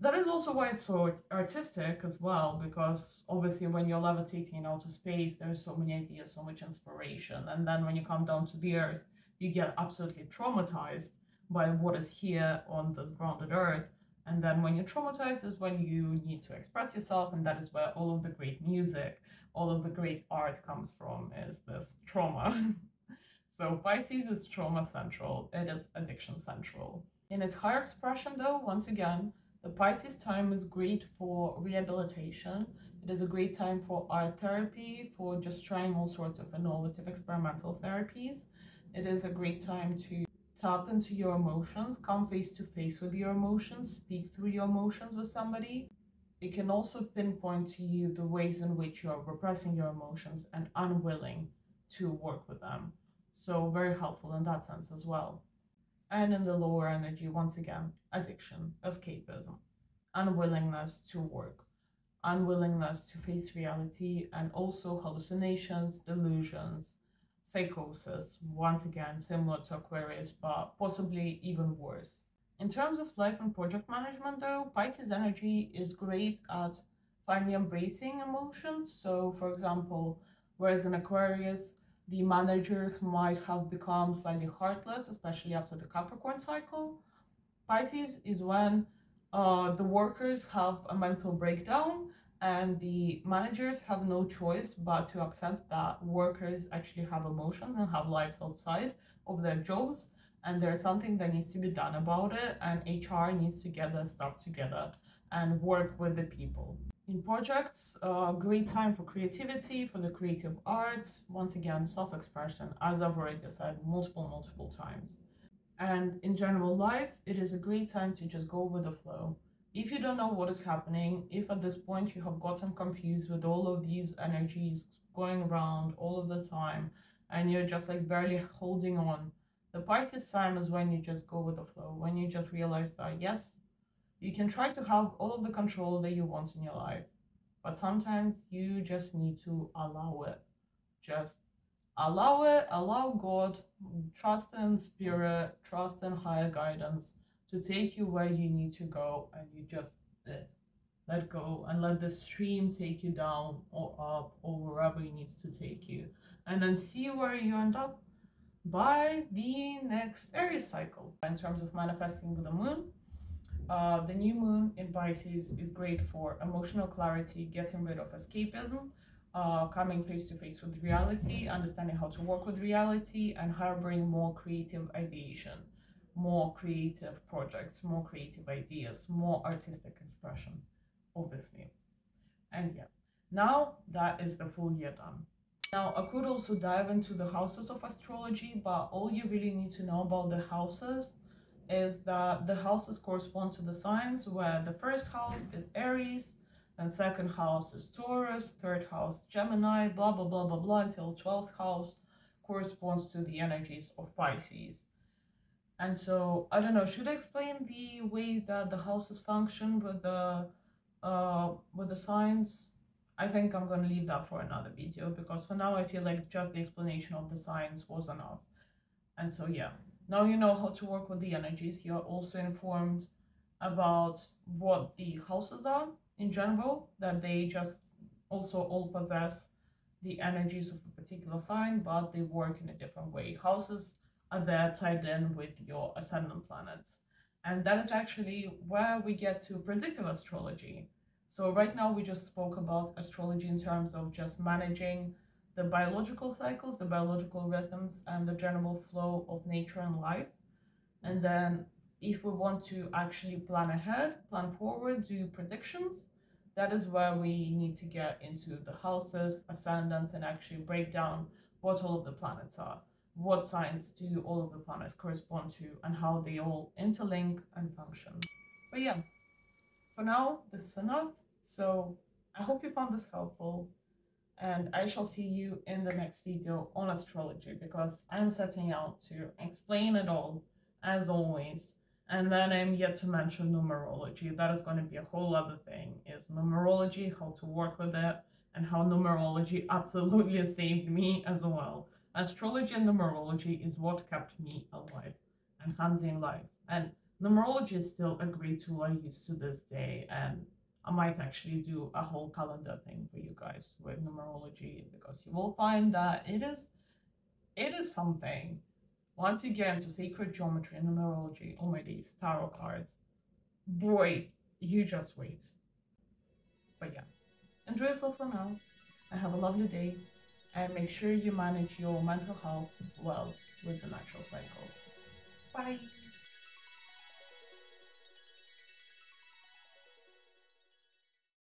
That is also why it's so artistic as well, because obviously when you're levitating in outer space, there's so many ideas, so much inspiration, and then when you come down to the earth, you get absolutely traumatized by what is here on this grounded earth. And then when you're traumatized is when you need to express yourself, and that is where all of the great music, all of the great art comes from, is this trauma. So Pisces is trauma central, it is addiction central. In its higher expression though, once again, the Pisces time is great for rehabilitation. It is a great time for art therapy, for just trying all sorts of innovative experimental therapies. It is a great time to tap into your emotions, come face to face with your emotions, speak through your emotions with somebody. It can also pinpoint to you the ways in which you are repressing your emotions and unwilling to work with them. So very helpful in that sense as well. And in the lower energy, once again, addiction, escapism, unwillingness to work, unwillingness to face reality, and also hallucinations, delusions, psychosis, once again, similar to Aquarius, but possibly even worse. In terms of life and project management, though, Pisces energy is great at finally embracing emotions. So, for example, whereas in Aquarius, the managers might have become slightly heartless, especially after the Capricorn cycle. Pisces is when the workers have a mental breakdown and the managers have no choice but to accept that workers actually have emotions and have lives outside of their jobs, and there's something that needs to be done about it, and HR needs to get their stuff together and work with the people. In projects, great time for creativity, for the creative arts, once again, self-expression, as I've already said multiple times. And in general life, it is a great time to just go with the flow. If you don't know what is happening, if at this point you have gotten confused with all of these energies going around all of the time, and you're just like barely holding on, the Pisces time is when you just go with the flow, when you just realize that yes, you can try to have all of the control that you want in your life, but sometimes you just need to allow it. Just allow it, allow God, trust in spirit, trust in higher guidance to take you where you need to go, and you just let go and let the stream take you down or up or wherever it needs to take you, and then see where you end up. by the next Aries cycle. In terms of manifesting with the moon, the new moon in Pisces is great for emotional clarity, getting rid of escapism, coming face to face with reality, understanding how to work with reality, and harboring more creative ideation, more creative projects, more creative ideas, more artistic expression, obviously. And yeah, now that is the full year done. Now, I could also dive into the houses of astrology, but all you really need to know about the houses is that the houses correspond to the signs, where the first house is Aries, then second house is Taurus, third house Gemini, blah blah blah blah blah, until 12th house corresponds to the energies of Pisces. And so I don't know, should I explain the way that the houses function with the signs? I think I'm gonna leave that for another video, because for now I feel like just the explanation of the signs was enough. And so yeah, now you know how to work with the energies. You're also informed about what the houses are in general, that they just also all possess the energies of a particular sign, but they work in a different way. Houses are there tied in with your ascendant planets. And that is actually where we get to predictive astrology. So right now we just spoke about astrology in terms of just managing the biological cycles, the biological rhythms, and the general flow of nature and life. And then if we want to actually plan ahead, plan forward, do predictions, that is where we need to get into the houses, ascendants, and actually break down what all of the planets are, what signs do all of the planets correspond to, and how they all interlink and function. But yeah, for now, this is enough. So I hope you found this helpful, and I shall see you in the next video on astrology, because I'm setting out to explain it all, as always. And then I'm yet to mention numerology. That is going to be a whole other thing, is numerology, how to work with it, and how numerology absolutely saved me as well. Astrology and numerology is what kept me alive and handling life. And numerology is still a great tool I use to this day, and I might actually do a whole calendar thing for you guys with numerology, because you will find that it is something. Once you get into sacred geometry and numerology, oh my days, tarot cards, boy, you just wait. But yeah, enjoy yourself for now, and have a lovely day, and make sure you manage your mental health well with the natural cycles. Bye!